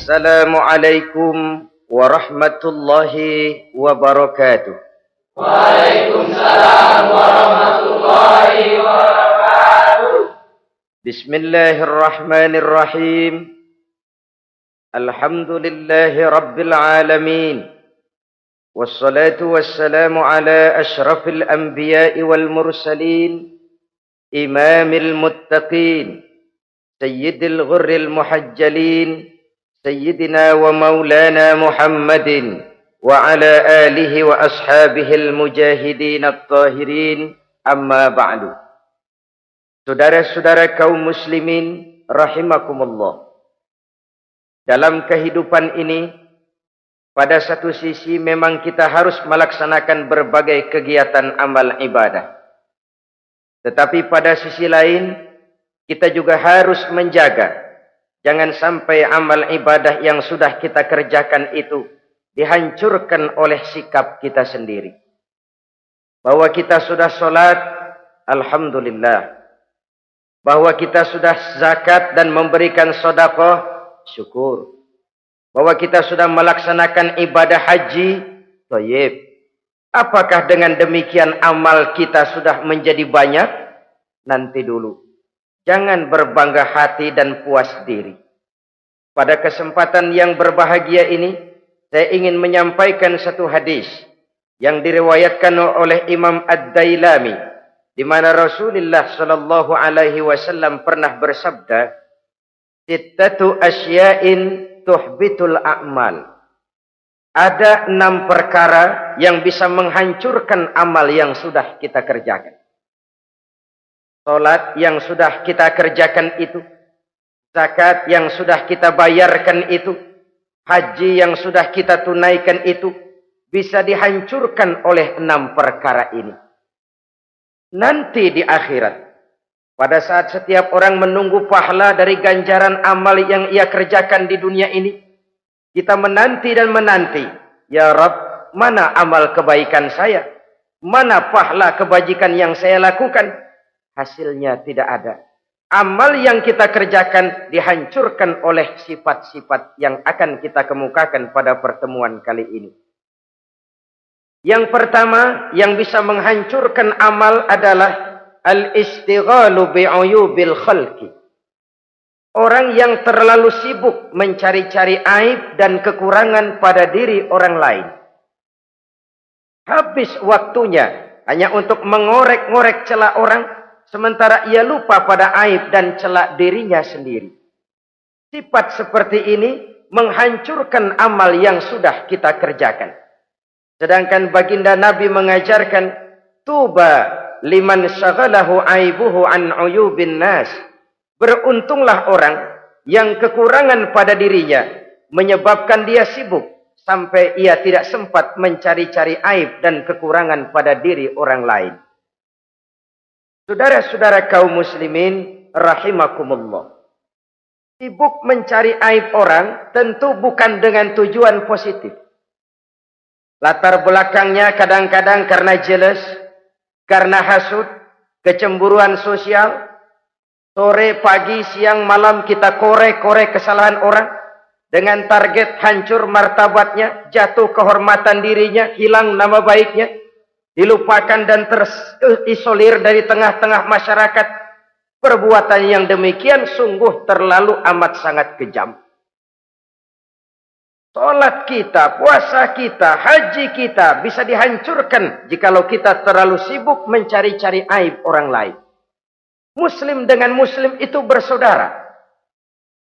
Assalamualaikum warahmatullahi wabarakatuh. Waalaikumsalam warahmatullahi wabarakatuh. Bismillahirrahmanirrahim. Alhamdulillahi rabbil alamin. Wassalatu wassalamu ala ashrafil anbiya'i wal mursalin, imamil muttaqin, sayyidil ghurril muhajjalin, sayyidina wa maulana Muhammadin wa ala alihi wa ashabihil mujahidin at-tahirin, amma ba'du. Saudara-saudara kaum muslimin rahimakumullah. Dalam kehidupan ini, pada satu sisi memang kita harus melaksanakan berbagai kegiatan amal ibadah. Tetapi pada sisi lain, kita juga harus menjaga jangan sampai amal ibadah yang sudah kita kerjakan itu dihancurkan oleh sikap kita sendiri. Bahwa kita sudah sholat, alhamdulillah. Bahwa kita sudah zakat dan memberikan sedekah, syukur. Bahwa kita sudah melaksanakan ibadah haji, thayyib. Apakah dengan demikian amal kita sudah menjadi banyak? Nanti dulu. Jangan berbangga hati dan puas diri. Pada kesempatan yang berbahagia ini, saya ingin menyampaikan satu hadis yang diriwayatkan oleh Imam Ad-Dailami, di mana Rasulullah sallallahu alaihi wasallam pernah bersabda, "Sittatu asya'in tuhbitul a'mal." Ada 6 perkara yang bisa menghancurkan amal yang sudah kita kerjakan. Salat yang sudah kita kerjakan itu, zakat yang sudah kita bayarkan itu, haji yang sudah kita tunaikan itu, bisa dihancurkan oleh 6 perkara ini. Nanti di akhirat, pada saat setiap orang menunggu pahala dari ganjaran amal yang ia kerjakan di dunia ini, kita menanti dan menanti, ya Rabb, mana amal kebaikan saya? Mana pahala kebajikan yang saya lakukan? Hasilnya tidak ada. Amal yang kita kerjakan dihancurkan oleh sifat-sifat yang akan kita kemukakan pada pertemuan kali ini. Yang pertama yang bisa menghancurkan amal adalah al-istighalu bi'uyubil khalqi. Orang yang terlalu sibuk mencari-cari aib dan kekurangan pada diri orang lain. Habis waktunya hanya untuk mengorek-ngorek celah orang, sementara ia lupa pada aib dan celah dirinya sendiri. Sifat seperti ini menghancurkan amal yang sudah kita kerjakan. Sedangkan baginda Nabi mengajarkan, tuba liman syaghalahu aibuhu an uyubin nas. Beruntunglah orang yang kekurangan pada dirinya menyebabkan dia sibuk sampai ia tidak sempat mencari-cari aib dan kekurangan pada diri orang lain. Saudara-saudara kaum muslimin rahimakumullah. Sibuk mencari aib orang tentu bukan dengan tujuan positif. Latar belakangnya kadang-kadang karena jealous, karena hasud, kecemburuan sosial. Sore, pagi, siang, malam kita korek-korek kesalahan orang dengan target hancur martabatnya, jatuh kehormatan dirinya, hilang nama baiknya, dilupakan dan terisolir dari tengah-tengah masyarakat. Perbuatan yang demikian sungguh terlalu amat sangat kejam. Salat kita, puasa kita, haji kita bisa dihancurkan jikalau kita terlalu sibuk mencari-cari aib orang lain. Muslim dengan muslim itu bersaudara.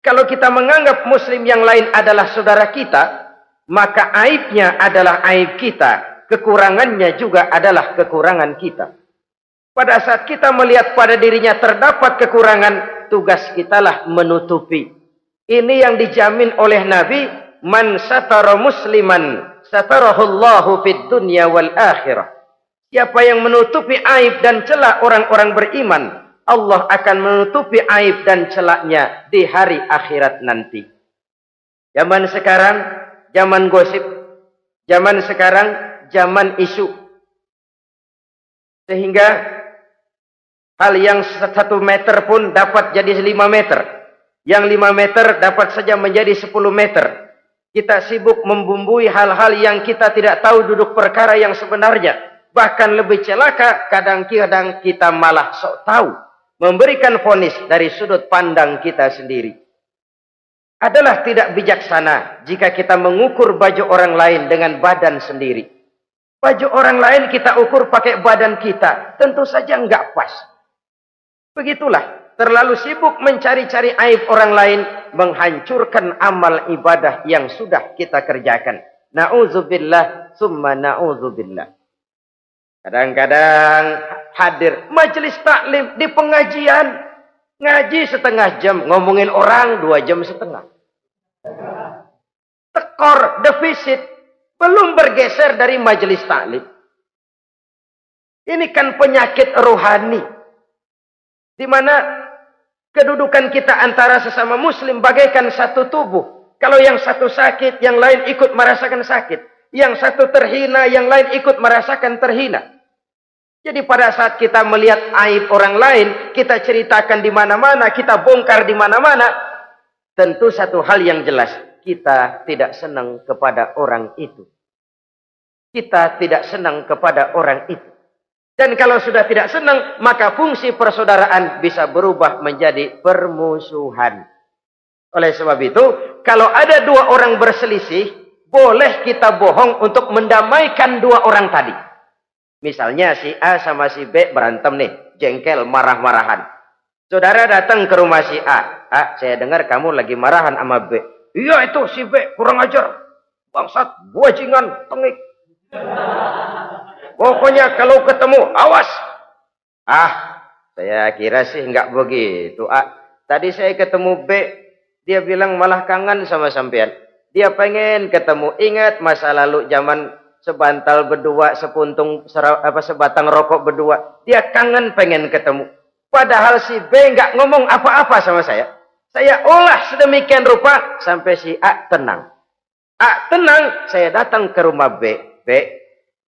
Kalau kita menganggap muslim yang lain adalah saudara kita, maka aibnya adalah aib kita, kekurangannya juga adalah kekurangan kita. Pada saat kita melihat pada dirinya terdapat kekurangan, tugas kitalah menutupi. Ini yang dijamin oleh Nabi, man satara musliman satarahullahu fid dunya wal akhirah. Siapa yang menutupi aib dan celah orang-orang beriman, Allah akan menutupi aib dan celaknya di hari akhirat nanti. Zaman sekarang, zaman gosip. Zaman sekarang, zaman isu. Sehingga hal yang 1 meter pun dapat jadi 5 meter. Yang 5 meter dapat saja menjadi 10 meter. Kita sibuk membumbui hal-hal yang kita tidak tahu duduk perkara yang sebenarnya. Bahkan lebih celaka, kadang-kadang kita malah sok tahu. Memberikan vonis dari sudut pandang kita sendiri. Adalah tidak bijaksana jika kita mengukur baju orang lain dengan badan sendiri. Baju orang lain kita ukur pakai badan kita. Tentu saja enggak pas. Begitulah. Terlalu sibuk mencari-cari aib orang lain, menghancurkan amal ibadah yang sudah kita kerjakan. Na'udzubillah, summa na'udzubillah. Kadang-kadang hadir majelis taklim di pengajian, ngaji setengah jam, ngomongin orang 2 jam setengah. Tekor, defisit, belum bergeser dari majelis taklim. Ini kan penyakit rohani, di mana kedudukan kita antara sesama muslim bagaikan satu tubuh. Kalau yang satu sakit, yang lain ikut merasakan sakit. Yang satu terhina, yang lain ikut merasakan terhina. Jadi pada saat kita melihat aib orang lain, kita ceritakan di mana-mana, kita bongkar di mana-mana, tentu satu hal yang jelas, kita tidak senang kepada orang itu. Kita tidak senang kepada orang itu. Dan kalau sudah tidak senang, maka fungsi persaudaraan bisa berubah menjadi permusuhan. Oleh sebab itu, kalau ada 2 orang berselisih, boleh kita bohong untuk mendamaikan 2 orang tadi. Misalnya si A sama si B berantem nih, jengkel, marah-marahan. Saudara datang ke rumah si A. A, saya dengar kamu lagi marahan sama B. Iya itu si B, kurang ajar. Bangsat, bajingan, tengik. Pokoknya kalau ketemu, awas. Ah, saya kira sih enggak begitu. Ah, tadi saya ketemu B, dia bilang malah kangen sama sampean. Dia pengen ketemu. Ingat masa lalu zaman sebantal berdua, sebatang rokok berdua. Dia kangen pengen ketemu. Padahal si B enggak ngomong apa-apa sama saya. Saya olah sedemikian rupa sampai si A tenang. A tenang, saya datang ke rumah B. B,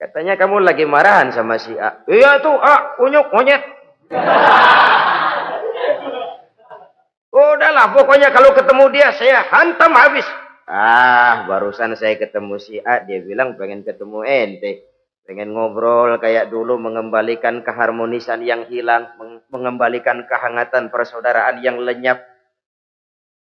katanya kamu lagi marahan sama si A. Iya tuh A, unyuk monyet. Udahlah, pokoknya kalau ketemu dia saya hantam habis. Ah, barusan saya ketemu si A, dia bilang pengen ketemu ente. Pengen ngobrol kayak dulu, mengembalikan keharmonisan yang hilang, mengembalikan kehangatan persaudaraan yang lenyap.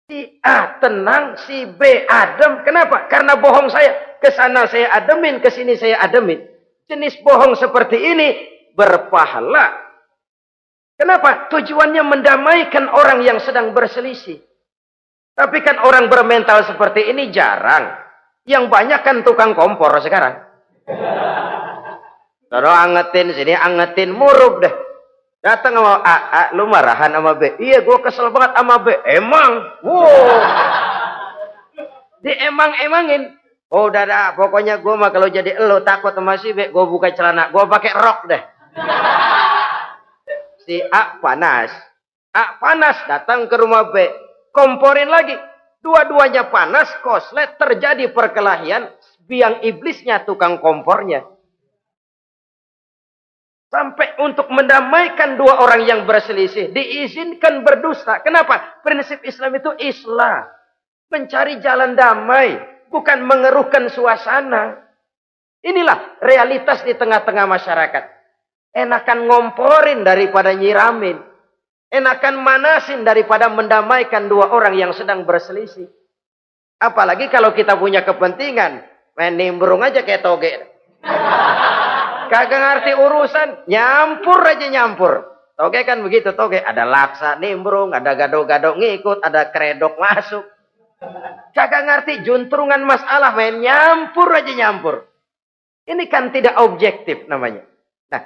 Si A tenang, si B adem. Kenapa? Karena bohong saya. Kesana saya ademin, kesini saya ademin. Jenis bohong seperti ini berpahala. Kenapa? Tujuannya mendamaikan orang yang sedang berselisih. Tapi kan orang bermental seperti ini jarang. Yang banyak kan tukang kompor sekarang. Taruh angetin sini, angetin, murub deh. Datang sama A, lu marahan sama B. Iya, gue kesel banget sama B. Emang? Wow. Diemang-emangin. Oh, udah dah, pokoknya gue mah kalau jadi elo takut sama si B, gue buka celana, gue pakai rok deh. Si A panas. A panas, datang ke rumah B. Komporin lagi. Dua-duanya panas, koslet, terjadi perkelahian. Biang iblisnya tukang kompornya. Sampai untuk mendamaikan 2 orang yang berselisih, diizinkan berdusta. Kenapa? Prinsip Islam itu islah. Mencari jalan damai, bukan mengeruhkan suasana. Inilah realitas di tengah-tengah masyarakat. Enakan ngomporin daripada nyiramin. Enakan manasin daripada mendamaikan 2 orang yang sedang berselisih. Apalagi kalau kita punya kepentingan. Main nimbrung aja kayak toge. Kagak ngerti urusan, nyampur aja nyampur. Toge kan begitu, toge. Ada laksa nimbrung, ada gado-gado ngikut, ada kredok masuk. Kagak ngerti juntrungan masalah, main nyampur aja nyampur. Ini kan tidak objektif namanya. Nah,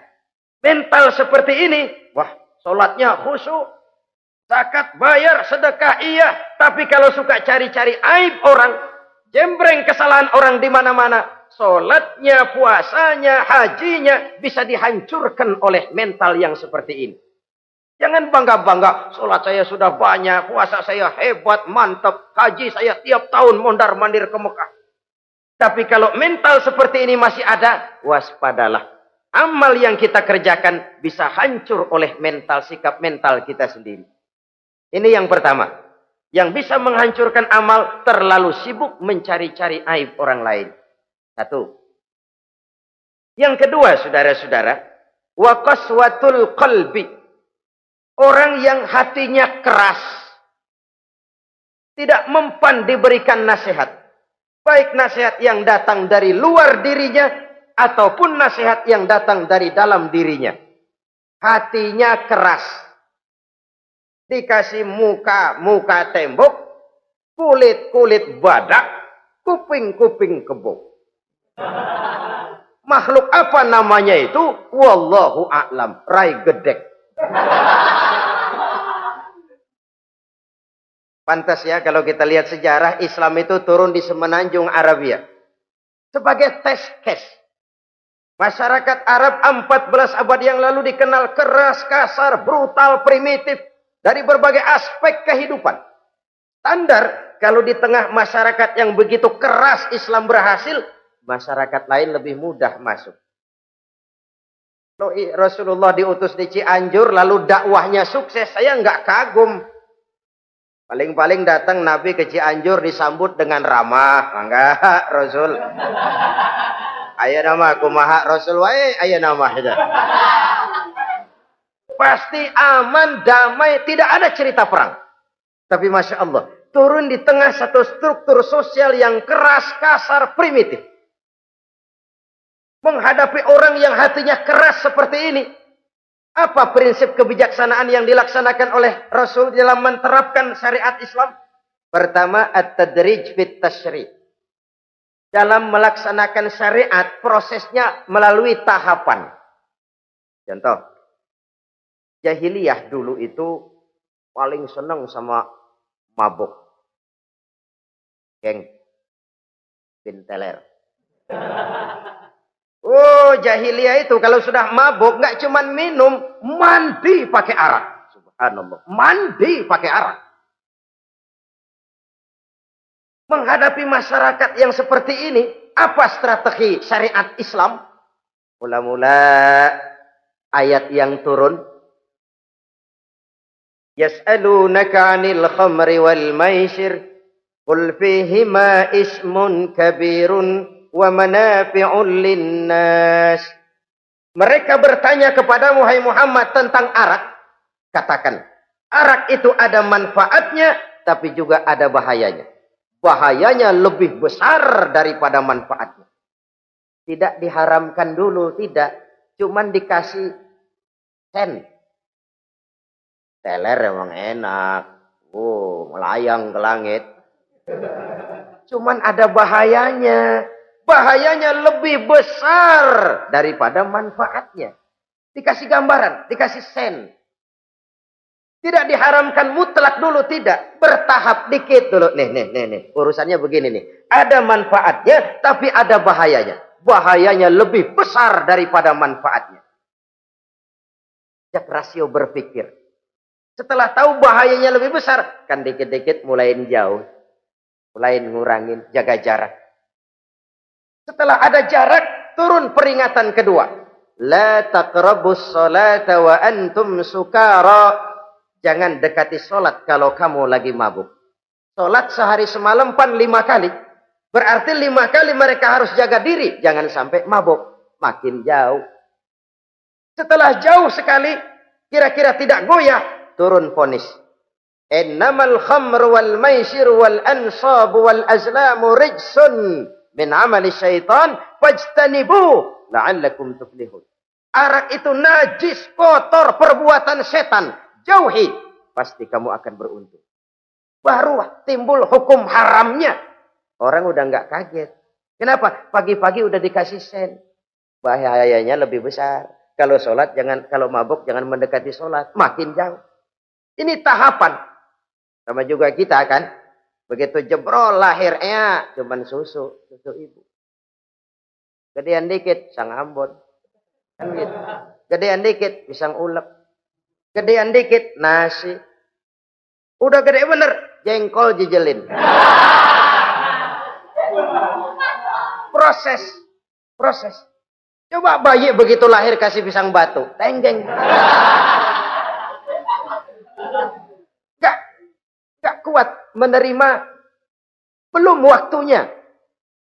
mental seperti ini, wah, sholatnya khusyuk, zakat bayar, sedekah iya. Tapi kalau suka cari-cari aib orang, jembreng kesalahan orang di mana-mana, sholatnya, puasanya, hajinya bisa dihancurkan oleh mental yang seperti ini. Jangan bangga-bangga, sholat saya sudah banyak, puasa saya hebat, mantap, haji saya tiap tahun mondar-mandir ke Mekah. Tapi kalau mental seperti ini masih ada, waspadalah. Amal yang kita kerjakan bisa hancur oleh mental, sikap mental kita sendiri. Ini yang pertama. Yang bisa menghancurkan amal terlalu sibuk mencari-cari aib orang lain. Satu. Yang kedua, saudara-saudara, wa qaswatul qalbi. Orang yang hatinya keras, tidak mempan diberikan nasihat. Baik nasihat yang datang dari luar dirinya ataupun nasihat yang datang dari dalam dirinya. Hatinya keras. Dikasih muka tembok, kulit badak, kuping kebo. Makhluk apa namanya itu? Wallahu a'lam. Rai gedek. Pantas ya kalau kita lihat sejarah, Islam itu turun di semenanjung Arabia. Sebagai test case. Masyarakat Arab 14 abad yang lalu dikenal keras, kasar, brutal, primitif. Dari berbagai aspek kehidupan. Standar, kalau di tengah masyarakat yang begitu keras Islam berhasil, masyarakat lain lebih mudah masuk. Rasulullah diutus di Cianjur, lalu dakwahnya sukses, saya nggak kagum. Paling-paling datang Nabi ke Cianjur disambut dengan ramah. Enggak, Rasul. Ayo nama kumaha Rasul wae, ayo nama saja. Pasti aman, damai, tidak ada cerita perang. Tapi Masya Allah, turun di tengah satu struktur sosial yang keras, kasar, primitif. Menghadapi orang yang hatinya keras seperti ini. Apa prinsip kebijaksanaan yang dilaksanakan oleh Rasul dalam menerapkan syariat Islam? Pertama, at-tadrij fit tasyri'. Dalam melaksanakan syariat, prosesnya melalui tahapan. Contoh. Jahiliyah dulu itu paling senang sama mabuk. Geng. Binteler. Oh, jahiliyah itu kalau sudah mabuk nggak cuman minum, mandi pakai arak. Subhanallah. Mandi pakai arak. Menghadapi masyarakat yang seperti ini, apa strategi syariat Islam? Mula-mula ayat yang turun. Yas'alunaka 'anil khamri wal maisir qul fihima ismun kabirun wa manafi'un linnas. Mereka bertanya kepadamu hai Muhammad tentang arak. Katakan, arak itu ada manfaatnya tapi juga ada bahayanya. Bahayanya lebih besar daripada manfaatnya. Tidak diharamkan dulu, tidak. Cuman dikasih sen. Teler emang enak. Melayang ke langit. Cuman ada bahayanya. Bahayanya lebih besar daripada manfaatnya. Dikasih gambaran, dikasih sen. Tidak diharamkan mutlak dulu, tidak. Bertahap dikit dulu. Nih. Urusannya begini nih. Ada manfaatnya, tapi ada bahayanya. Bahayanya lebih besar daripada manfaatnya. Jak rasio berpikir. Setelah tahu bahayanya lebih besar, kan dikit-dikit mulain jauh. Mulain ngurangin, jaga jarak. Setelah ada jarak, turun peringatan kedua. La taqrabus salata wa antum sukara. Jangan dekati sholat kalau kamu lagi mabuk. Sholat sehari semalam 5 kali. Berarti 5 kali mereka harus jaga diri. Jangan sampai mabuk. Makin jauh. Setelah jauh sekali, kira-kira tidak goyah. Turun vonis. Innamal khamru wal maisir wal ansabu wal azlamu rijsun min amali syaitan fajtanibu la'allakum tuflihun. Arak itu najis, kotor, perbuatan setan. Jauhi. Pasti kamu akan beruntung. Baru timbul hukum haramnya. Orang udah nggak kaget. Kenapa? Pagi-pagi udah dikasih sen. Bahayanya lebih besar. Kalau sholat jangan, kalau mabuk jangan mendekati sholat. Makin jauh. Ini tahapan. Sama juga kita kan. Begitu jebrol lahirnya cuman susu ibu. Gedean dikit sang Ambon. Kan gitu. Gedean dikit pisang ulek. Gedean dikit nasi. Udah gede bener jengkol jijelin. Proses. Coba bayi begitu lahir kasih pisang batu, tenggeng. Enggak. Nggak kuat menerima, belum waktunya.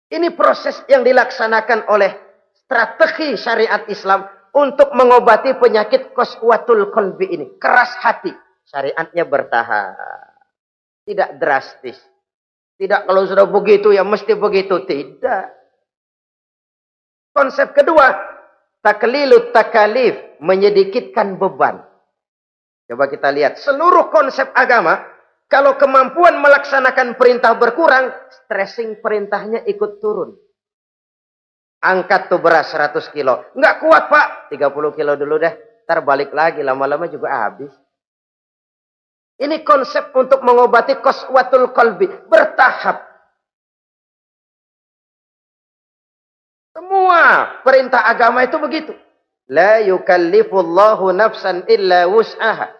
Ini proses yang dilaksanakan oleh strategi syariat Islam untuk mengobati penyakit qaswatul qalbi ini. Keras hati. Syariatnya bertahap. Tidak drastis. Tidak kalau sudah begitu ya mesti begitu. Tidak. Konsep kedua, taklilut takalif, menyedikitkan beban. Coba kita lihat, seluruh konsep agama, kalau kemampuan melaksanakan perintah berkurang, stressing perintahnya ikut turun. Angkat tuh beras 100 kilo. Enggak kuat pak, 30 kilo dulu deh. Ntar balik lagi, lama-lama juga habis. Ini konsep untuk mengobati qaswatul qalbi, bertahap. Semua perintah agama itu begitu. La yukallifullahu nafsan illa wus'aha.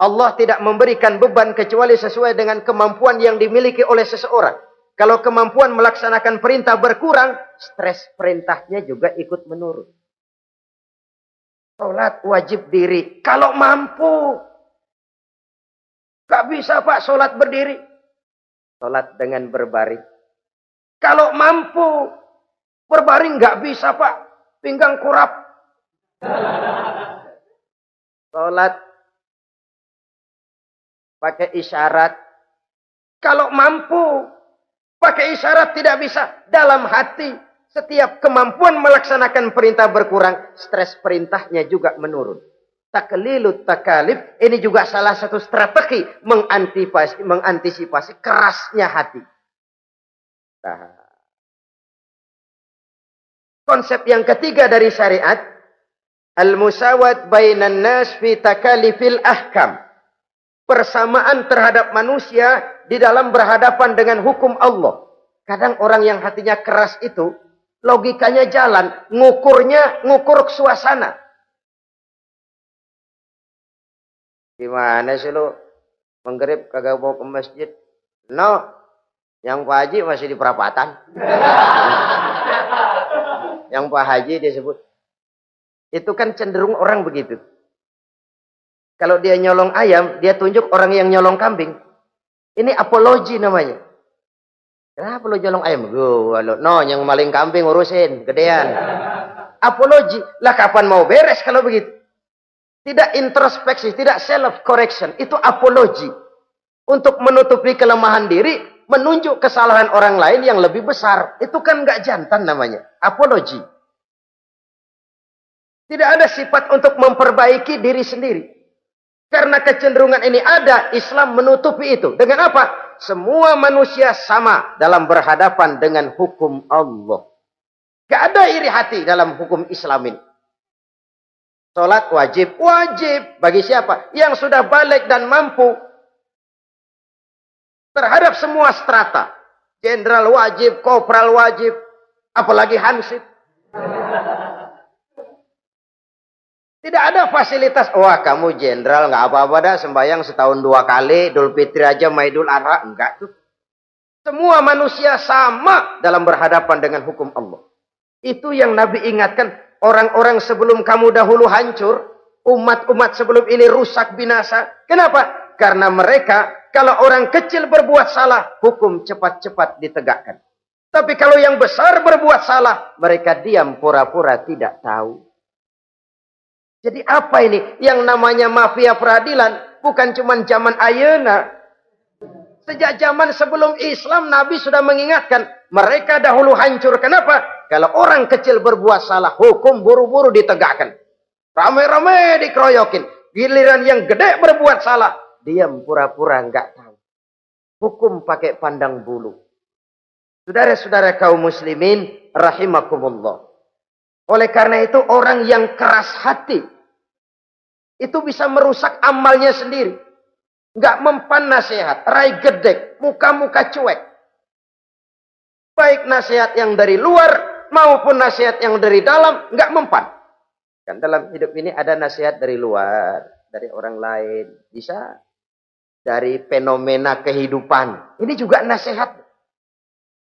Allah tidak memberikan beban kecuali sesuai dengan kemampuan yang dimiliki oleh seseorang. Kalau kemampuan melaksanakan perintah berkurang, stres perintahnya juga ikut menurun. Salat wajib diri. Kalau mampu. Gak bisa pak salat berdiri. Salat dengan berbaring. Kalau mampu. Berbaring nggak bisa pak, pinggang kurap. Salat pakai isyarat. Kalau mampu pakai isyarat tidak bisa. Dalam hati setiap kemampuan melaksanakan perintah berkurang, stres perintahnya juga menurun. Taklilut takalif ini juga salah satu strategi mengantisipasi kerasnya hati. Nah. Konsep yang ketiga dari syariat, al-musawat bainan nas fi takalifil ahkam. Persamaan terhadap manusia di dalam berhadapan dengan hukum Allah. Kadang orang yang hatinya keras itu, logikanya jalan, ngukur suasana. Gimana sih lu? Menggerib kagak mau ke masjid? No, yang Pak Haji masih di perapatan. Yang Pak Haji disebut. Itu kan cenderung orang begitu. Kalau dia nyolong ayam, dia tunjuk orang yang nyolong kambing. Ini apologi namanya. Kenapa lu nyolong ayam? No, yang maling kambing urusin, gedean. Apologi. Lah kapan mau beres kalau begitu? Tidak introspeksi, tidak self correction. Itu apologi. Untuk menutupi kelemahan diri, menunjuk kesalahan orang lain yang lebih besar. Itu kan nggak jantan namanya. Apologi. Tidak ada sifat untuk memperbaiki diri sendiri. Karena kecenderungan ini ada, Islam menutupi itu. Dengan apa? Semua manusia sama dalam berhadapan dengan hukum Allah. Gak ada iri hati dalam hukum Islam ini. Salat wajib. Wajib. Bagi siapa? Yang sudah balik dan mampu. Terhadap semua strata. Jenderal wajib, kopral wajib. Apalagi hansip. Tidak ada fasilitas. Wah kamu jenderal nggak apa-apa dah. Sembahyang setahun 2 kali. Idul Fitri aja sama Idul Adha. Enggak tuh. Semua manusia sama dalam berhadapan dengan hukum Allah. Itu yang Nabi ingatkan. Orang-orang sebelum kamu dahulu hancur. Umat-umat sebelum ini rusak binasa. Kenapa? Karena mereka. Kalau orang kecil berbuat salah. Hukum cepat-cepat ditegakkan. Tapi kalau yang besar berbuat salah. Mereka diam pura-pura tidak tahu. Jadi apa ini? Yang namanya mafia peradilan bukan cuma zaman ayeuna. Sejak zaman sebelum Islam Nabi sudah mengingatkan. Mereka dahulu hancur. Kenapa? Kalau orang kecil berbuat salah, hukum buru-buru ditegakkan. Rame-rame dikeroyokin. Giliran yang gede berbuat salah, diam pura-pura enggak tahu. Hukum pakai pandang bulu. Saudara-saudara kaum muslimin rahimakumullah. Oleh karena itu orang yang keras hati itu bisa merusak amalnya sendiri. Enggak mempan nasihat, rai gedek, muka-muka cuek. Baik nasihat yang dari luar maupun nasihat yang dari dalam enggak mempan. Kan dalam hidup ini ada nasihat dari luar, dari orang lain, bisa dari fenomena kehidupan. Ini juga nasihat.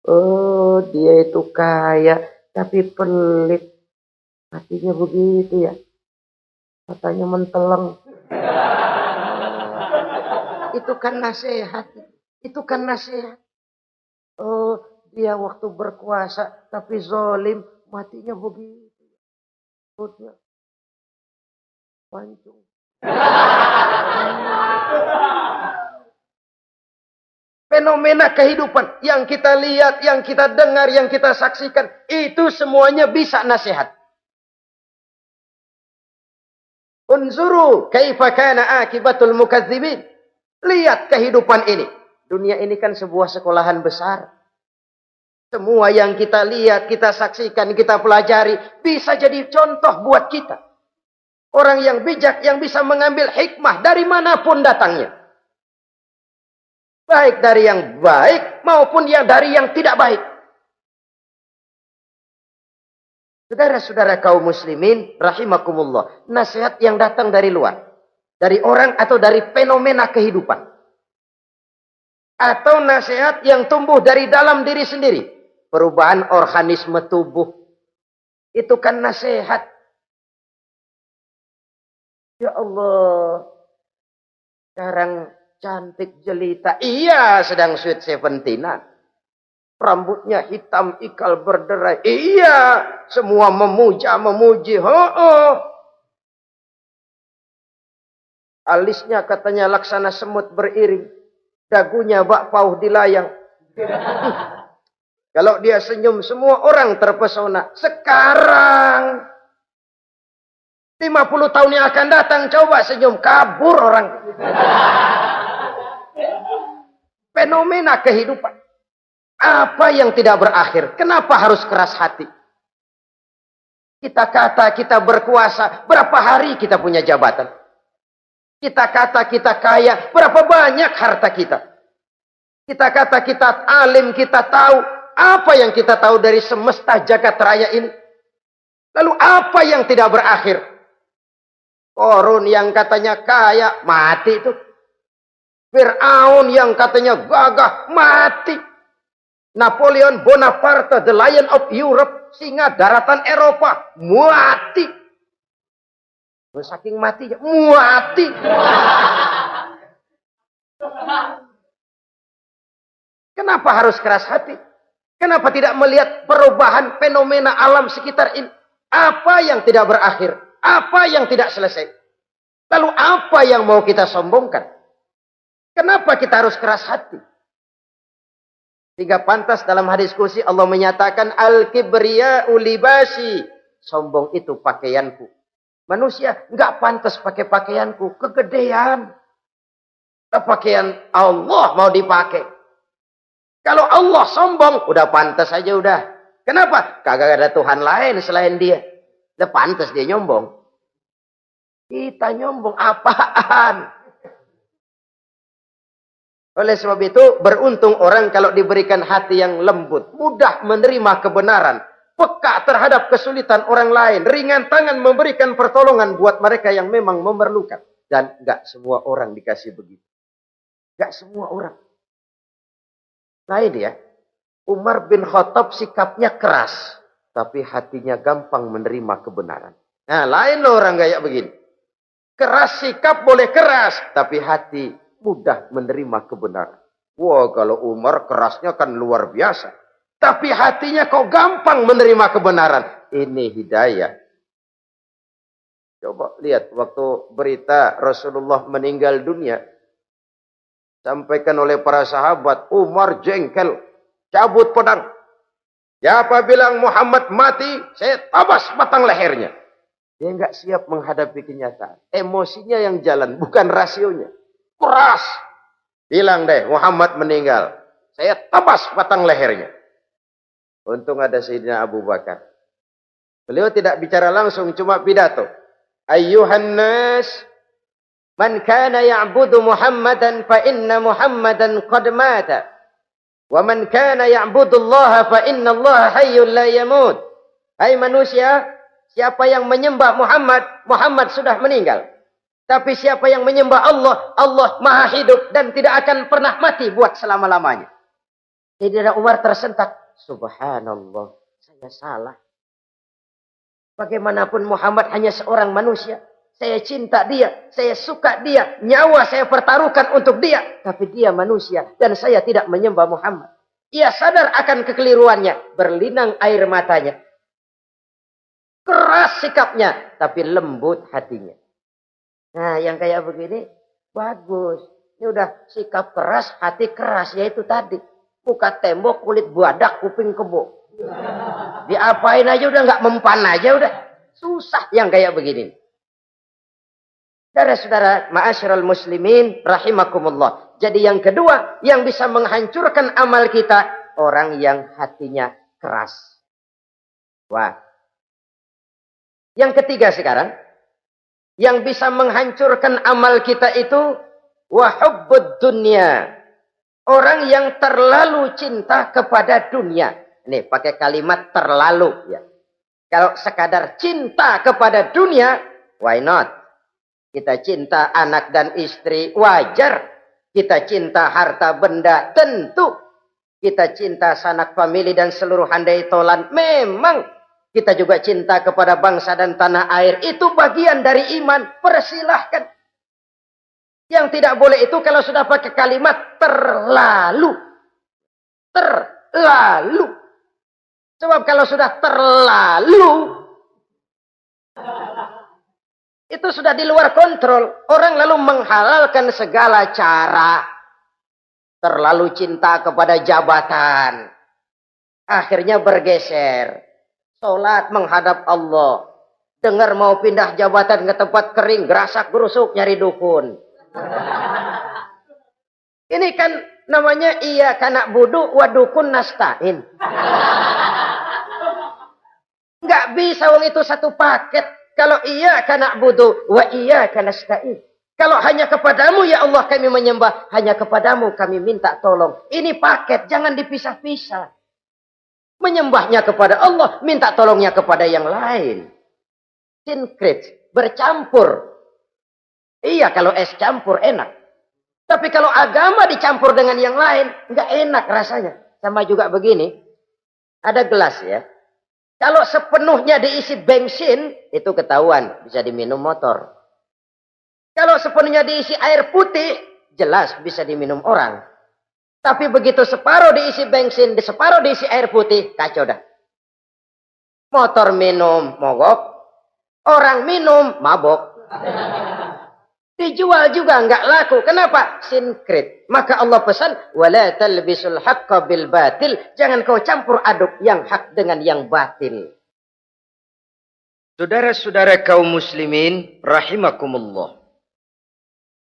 Oh, dia itu kaya tapi pelit. Hatinya begitu ya. Katanya menteleng. Itu kan nasihat. Itu kan nasihat. Oh, dia waktu berkuasa tapi zolim, matinya begitu. Perutnya pancung. Fenomena kehidupan yang kita lihat, yang kita dengar, yang kita saksikan, itu semuanya bisa nasihat. Unzuru kaifa kana akibatul mukadzibin. Lihat kehidupan ini. Dunia ini kan sebuah sekolahan besar. Semua yang kita lihat, kita saksikan, kita pelajari, bisa jadi contoh buat kita. Orang yang bijak, yang bisa mengambil hikmah dari manapun datangnya. Baik dari yang baik, maupun dari yang tidak baik. Saudara-saudara kaum muslimin, rahimakumullah. Nasihat yang datang dari luar. Dari orang atau dari fenomena kehidupan. Atau nasihat yang tumbuh dari dalam diri sendiri. Perubahan organisme tubuh. Itu kan nasihat. Ya Allah. Sekarang cantik jelita. Iya, sedang sweet 17-an. Rambutnya hitam ikal berderai. Iya, semua memuji. Alisnya katanya laksana semut beriring. Dagunya bak pauh dilayang. Kalau dia senyum, semua orang terpesona. Sekarang 50 tahun yang akan datang, coba senyum, kabur orang. Fenomena kehidupan. Apa yang tidak berakhir? Kenapa harus keras hati? Kita kata kita berkuasa, berapa hari kita punya jabatan? Kita kata kita kaya, berapa banyak harta kita? Kita kata kita alim, kita tahu. Apa yang kita tahu dari semesta jagat raya ini? Lalu apa yang tidak berakhir? Korun yang katanya kaya, mati itu. Fir'aun yang katanya gagah, mati. Napoleon Bonaparte, the Lion of Europe, singa daratan Eropa, mati. Saking matinya, mati. Kenapa harus keras hati? Kenapa tidak melihat perubahan fenomena alam sekitar ini? Apa yang tidak berakhir? Apa yang tidak selesai? Lalu apa yang mau kita sombongkan? Kenapa kita harus keras hati? Sehingga pantas dalam hadis kursi Allah menyatakan al-kibriya'u libasi. Sombong itu pakaianku. Manusia enggak pantas pakai pakaianku. Kegedean. Pakaian Allah mau dipakai. Kalau Allah sombong, udah pantas aja udah. Kenapa? Kagak ada Tuhan lain selain dia. Udah pantas dia nyombong. Kita nyombong apaan? Oleh sebab itu, beruntung orang kalau diberikan hati yang lembut. Mudah menerima kebenaran. Peka terhadap kesulitan orang lain. Ringan tangan memberikan pertolongan buat mereka yang memang memerlukan. Dan enggak semua orang dikasih begitu. Enggak semua orang. Nah ini ya. Umar bin Khattab sikapnya keras. Tapi hatinya gampang menerima kebenaran. Nah lain loh orang kayak begini. Keras sikap boleh keras. Tapi hati mudah menerima kebenaran. Wah, kalau Umar kerasnya kan luar biasa. Tapi hatinya kok gampang menerima kebenaran. Ini hidayah. Coba lihat waktu berita Rasulullah meninggal dunia. Sampaikan oleh para sahabat. Umar jengkel. Cabut pedang. Siapa bilang Muhammad mati, saya tabas batang lehernya. Dia enggak siap menghadapi kenyataan. Emosinya yang jalan, bukan rasionya. Keras. Bilang deh, Muhammad meninggal. Saya tabas batang lehernya. Untung ada Sayyidina Abu Bakar. Beliau tidak bicara langsung, cuma pidato. Ayyuhan nas, man kana ya'budu Muhammadan fa inna Muhammadan qad mata. Wa man kana ya'budu Allah fa inna Allah hayyul la yamut. Hai manusia, siapa yang menyembah Muhammad, Muhammad sudah meninggal. Tapi siapa yang menyembah Allah, Allah maha hidup dan tidak akan pernah mati buat selama-lamanya. Sayyidina Umar tersentak. Subhanallah, saya salah. Bagaimanapun Muhammad hanya seorang manusia. saya cinta dia, saya suka dia, nyawa saya pertaruhkan untuk dia. Tapi dia manusia dan saya tidak menyembah Muhammad. Ia sadar akan kekeliruannya, berlinang air matanya. Keras sikapnya, tapi lembut hatinya. Nah, yang kayak begini, bagus. Ini udah sikap keras, hati keras, yaitu tadi. Muka tembok, kulit badak, kuping kebo. Diapain aja udah nggak mempan aja udah. Susah yang kayak begini. Saudara-saudara, ma'asyiral muslimin rahimakumullah. Jadi yang kedua yang bisa menghancurkan amal kita, orang yang hatinya keras. Wah. Yang ketiga sekarang, yang bisa menghancurkan amal kita itu wa hubbud dunya. Orang yang terlalu cinta kepada dunia. Ini pakai kalimat terlalu ya. Kalau sekadar cinta kepada dunia, why not? Kita cinta anak dan istri, wajar. Kita cinta harta benda, tentu. Kita cinta sanak famili dan seluruh handai tolan, memang. Kita juga cinta kepada bangsa dan tanah air. Itu bagian dari iman, persilahkan. Yang tidak boleh itu kalau sudah pakai kalimat terlalu. Terlalu. Sebab kalau sudah terlalu, itu sudah di luar kontrol. Orang lalu menghalalkan segala cara. Terlalu cinta kepada jabatan. Akhirnya bergeser. Sholat menghadap Allah. Dengar mau pindah jabatan ke tempat kering. Gerasak gerusuk nyari dukun. Ini kan namanya iya kanak budu wa dukun nasta'in. Nggak bisa wong itu satu paket. Kalau iya kana budu wa iya kana nasta'in. Kalau hanya kepadamu ya Allah kami menyembah, hanya kepadamu kami minta tolong. Ini paket, jangan dipisah-pisah. Menyembahnya kepada Allah, minta tolongnya kepada yang lain. Sinkret, bercampur. Iya kalau es campur enak. Tapi kalau agama dicampur dengan yang lain, nggak enak rasanya. Sama juga begini, ada gelas ya. Kalau sepenuhnya diisi bensin, itu ketahuan. Bisa diminum motor. Kalau sepenuhnya diisi air putih, jelas bisa diminum orang. Tapi begitu separuh diisi bensin, separuh diisi air putih, kacau dah. Motor minum, mogok. Orang minum, mabok. Dijual juga nggak laku. Kenapa? Sinkret. Maka Allah pesan, wala talbisul haqqa bil batil. Jangan kau campur aduk yang hak dengan yang batil. Saudara-saudara kaum muslimin rahimakumullah.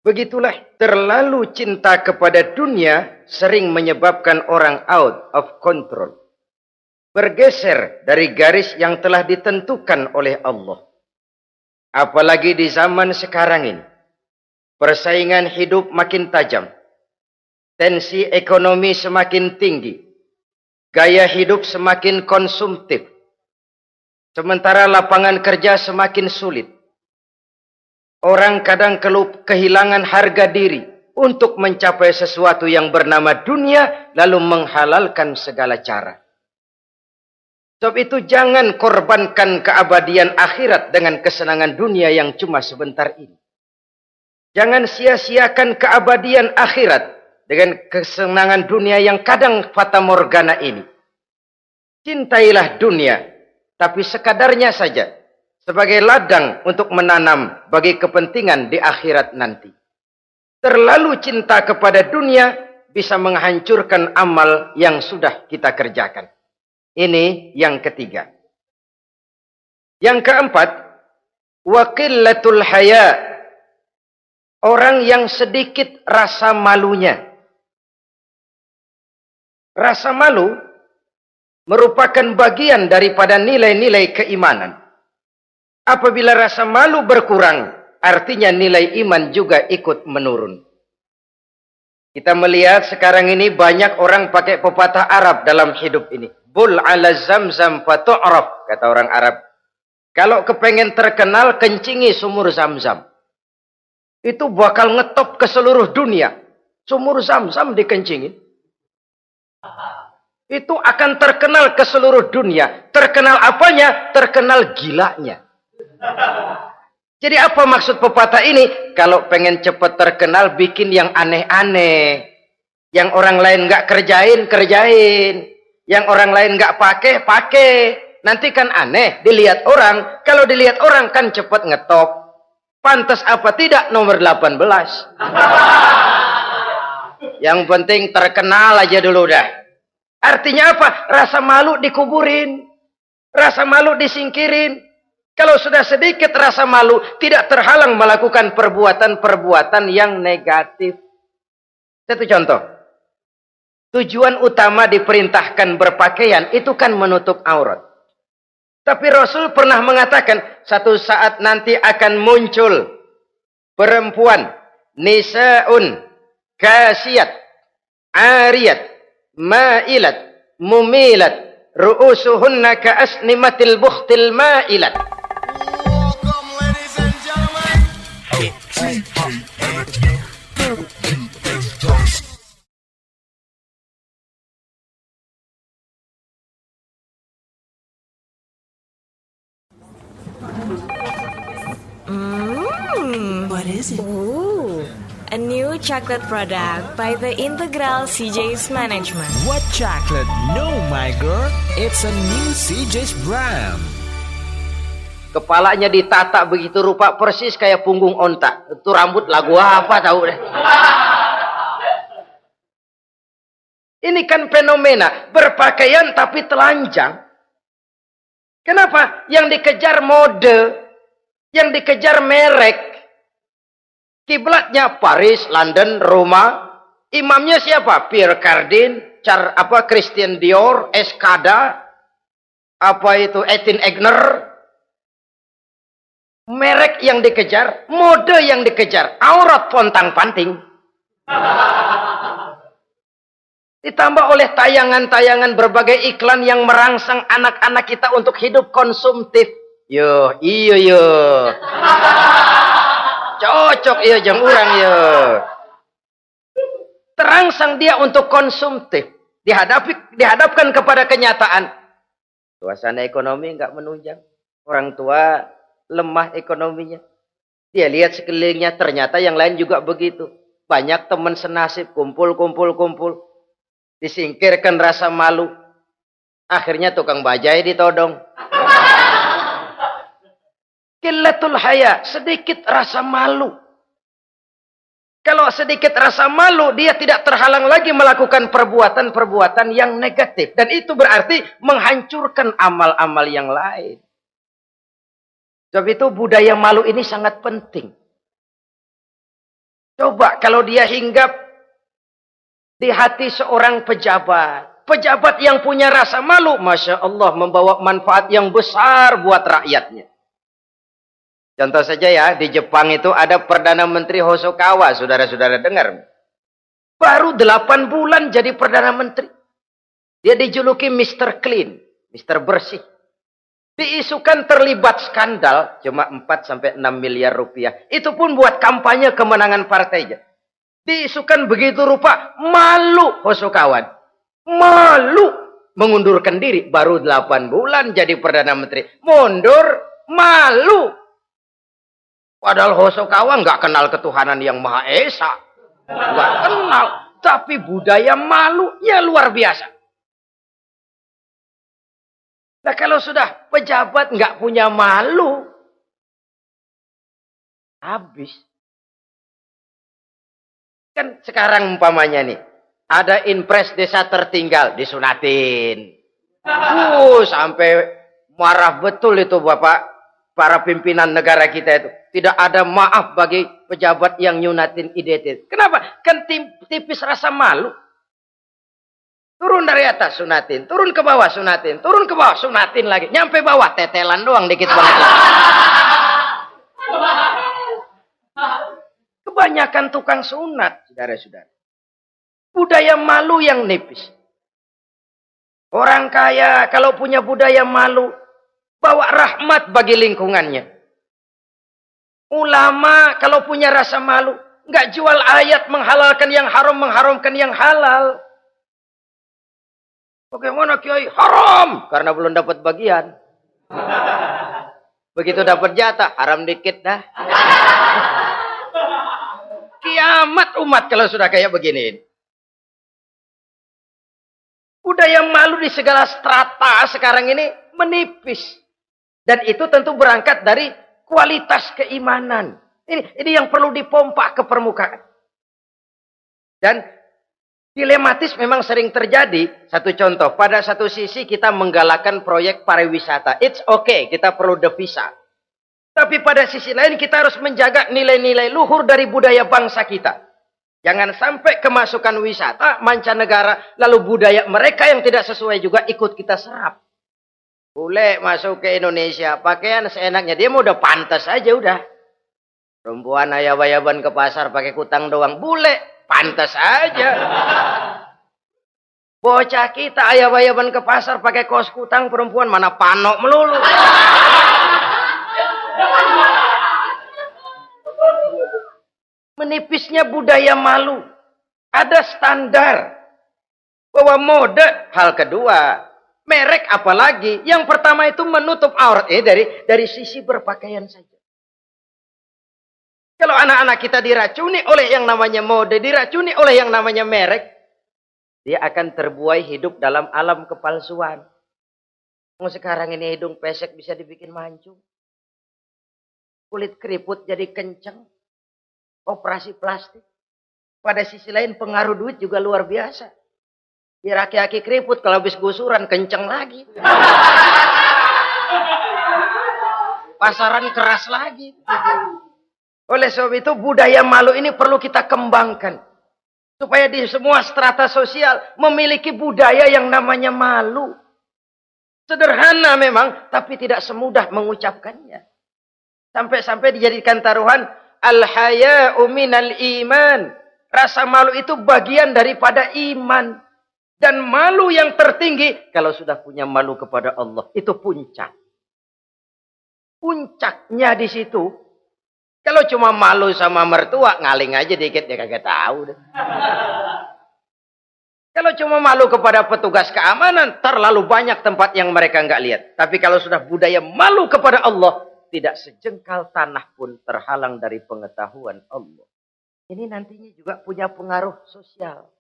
Begitulah terlalu cinta kepada dunia sering menyebabkan orang out of control. Bergeser dari garis yang telah ditentukan oleh Allah. Apalagi di zaman sekarang ini. Persaingan hidup makin tajam. Tensi ekonomi semakin tinggi. Gaya hidup semakin konsumtif. Sementara lapangan kerja semakin sulit. Orang kadang kehilangan harga diri untuk mencapai sesuatu yang bernama dunia, lalu menghalalkan segala cara. Sebab itu jangan korbankan keabadian akhirat dengan kesenangan dunia yang cuma sebentar ini. Jangan sia-siakan keabadian akhirat dengan kesenangan dunia yang kadang fata morgana ini. Cintailah dunia, tapi sekadarnya saja. Sebagai ladang untuk menanam bagi kepentingan di akhirat nanti. Terlalu cinta kepada dunia bisa menghancurkan amal yang sudah kita kerjakan. Ini yang ketiga. Yang keempat, wa qillatul haya. Orang yang sedikit rasa malunya. Rasa malu merupakan bagian daripada nilai-nilai keimanan. Apabila rasa malu berkurang, artinya nilai iman juga ikut menurun. Kita melihat sekarang ini banyak orang pakai pepatah Arab dalam hidup ini. Bul ala zamzam fatu'raf, kata orang Arab. Kalau kepengen terkenal, kencingi sumur Zamzam. Itu bakal ngetop ke seluruh dunia. Sumur Zamzam dikencingin. Itu akan terkenal ke seluruh dunia. Terkenal apanya? Terkenal gilanya. Jadi apa maksud pepatah ini? Kalau pengen cepat terkenal, bikin yang aneh-aneh. Yang orang lain nggak kerjain, kerjain. Yang orang lain nggak pakai, pakai. Nanti kan aneh, dilihat orang. Kalau dilihat orang kan cepat ngetop. Pantas apa tidak nomor 18. Yang penting terkenal aja dulu dah. Artinya apa? Rasa malu dikuburin. Rasa malu disingkirin. Kalau sudah sedikit rasa malu, tidak terhalang melakukan perbuatan-perbuatan yang negatif. Satu contoh. Tujuan utama diperintahkan berpakaian itu kan menutup aurat. Tapi Rasul pernah mengatakan, satu saat nanti akan muncul perempuan, nisa'un, kasiyat, ariyat, ma'ilat, mumilat, ru'usuhunna ka'asnimatil bukhtil ma'ilat. What is it? Ooh, a new chocolate product by the Integral CJ's Management. What chocolate? No, my girl. It's a new CJ's brand. Kepalanya ditata begitu rupa persis kayak punggung onta. Itu rambut lagu apa tahu deh. Ini kan fenomena berpakaian tapi telanjang. Kenapa? Yang dikejar mode, yang dikejar merek. Kiblatnya Paris, London, Roma. Imamnya siapa? Pierre Cardin, Christian Dior, Escada, Etienne Egner. Merek yang dikejar, mode yang dikejar, aurat pontang-panting. Ditambah oleh tayangan-tayangan berbagai iklan yang merangsang anak-anak kita untuk hidup konsumtif. Iyo. Cocok iya jeng urang yo. Terangsang dia untuk konsumtif. Dihadapkan kepada kenyataan. Suasana ekonomi enggak menunjang. Orang tua lemah ekonominya. Dia lihat sekelilingnya, ternyata yang lain juga begitu. Banyak teman senasib, kumpul. Disingkirkan rasa malu. Akhirnya tukang bajai ditodong. Qillatul haya, sedikit rasa malu. Kalau sedikit rasa malu, dia tidak terhalang lagi melakukan perbuatan-perbuatan yang negatif. Dan itu berarti menghancurkan amal-amal yang lain. Sebab itu budaya malu ini sangat penting. Coba kalau dia hinggap di hati seorang pejabat. Pejabat yang punya rasa malu, Masya Allah, membawa manfaat yang besar buat rakyatnya. Contoh saja ya, di Jepang itu ada Perdana Menteri Hosokawa, saudara-saudara dengar. Baru 8 bulan jadi Perdana Menteri. Dia dijuluki Mr. Clean, Mr. Bersih. Diisukan terlibat skandal, cuma 4-6 miliar rupiah. Itu pun buat kampanye kemenangan partainya. Diisukan begitu rupa, malu Hosokawan. Malu, mengundurkan diri. Baru 8 bulan jadi Perdana Menteri. Mundur, malu. Padahal Hosokawa nggak kenal ketuhanan yang Maha Esa. Nggak kenal. Tapi budaya malunya luar biasa. Nah kalau sudah pejabat nggak punya malu. Habis. Kan sekarang umpamanya nih. Ada impres desa tertinggal. Disunatin. Sampai marah betul itu Bapak. Para pimpinan negara kita itu. Tidak ada maaf bagi pejabat yang nyunatin IDT. Kenapa? Kan tipis rasa malu. Turun dari atas sunatin. Turun ke bawah sunatin. Turun ke bawah sunatin lagi. Nyampe bawah tetelan doang dikit banget. Kebanyakan tukang sunat. Saudara-saudara. Budaya malu yang nipis. Orang kaya kalau punya budaya malu. Bawa rahmat bagi lingkungannya. Ulama kalau punya rasa malu. Nggak jual ayat menghalalkan yang haram, mengharamkan yang halal. Bagaimana Kiai? Haram! Karena belum dapat bagian. Begitu dapat jatah, haram dikit dah. Kiamat umat kalau sudah kayak begini. Budaya malu di segala strata sekarang ini menipis. Dan itu tentu berangkat dari kualitas keimanan. Ini yang perlu dipompa ke permukaan. Dan dilematis memang sering terjadi. Satu contoh, pada satu sisi kita menggalakkan proyek pariwisata. It's okay, kita perlu devisa. Tapi pada sisi lain kita harus menjaga nilai-nilai luhur dari budaya bangsa kita. Jangan sampai kemasukan wisata mancanegara, lalu budaya mereka yang tidak sesuai juga ikut kita serap. Bule masuk ke Indonesia, pakaian seenaknya, dia mau udah pantas aja udah. Perempuan ayab-ayaban ke pasar pakai kutang doang, bule pantas aja. Bocah kita ayab-ayaban ke pasar pakai kaos kutang, perempuan mana panok melulu. Menipisnya budaya malu. Ada standar. Bahwa mode, hal kedua. Merek apalagi. Yang pertama itu menutup aurat. Dari sisi berpakaian saja. Kalau anak-anak kita diracuni oleh yang namanya mode, diracuni oleh yang namanya merek, dia akan terbuai hidup dalam alam kepalsuan. Sekarang ini hidung pesek bisa dibikin mancung. Kulit keriput jadi kenceng. Operasi plastik. Pada sisi lain pengaruh duit juga luar biasa. Ya aki-aki keriput kalau habis gusuran kenceng lagi. Pasaran keras lagi. Oleh sebab itu budaya malu ini perlu kita kembangkan. Supaya di semua strata sosial memiliki budaya yang namanya malu. Sederhana memang, tapi tidak semudah mengucapkannya. Sampai-sampai dijadikan taruhan al-haya'u minal iman. Rasa malu itu bagian daripada iman. Dan malu yang tertinggi, kalau sudah punya malu kepada Allah, itu puncak. Puncaknya di situ. Kalau cuma malu sama mertua, ngaling aja dikit, dia kagak tahu deh. Kalau cuma malu kepada petugas keamanan, terlalu banyak tempat yang mereka nggak lihat. Tapi kalau sudah budaya malu kepada Allah, tidak sejengkal tanah pun terhalang dari pengetahuan Allah. Ini nantinya juga punya pengaruh sosial.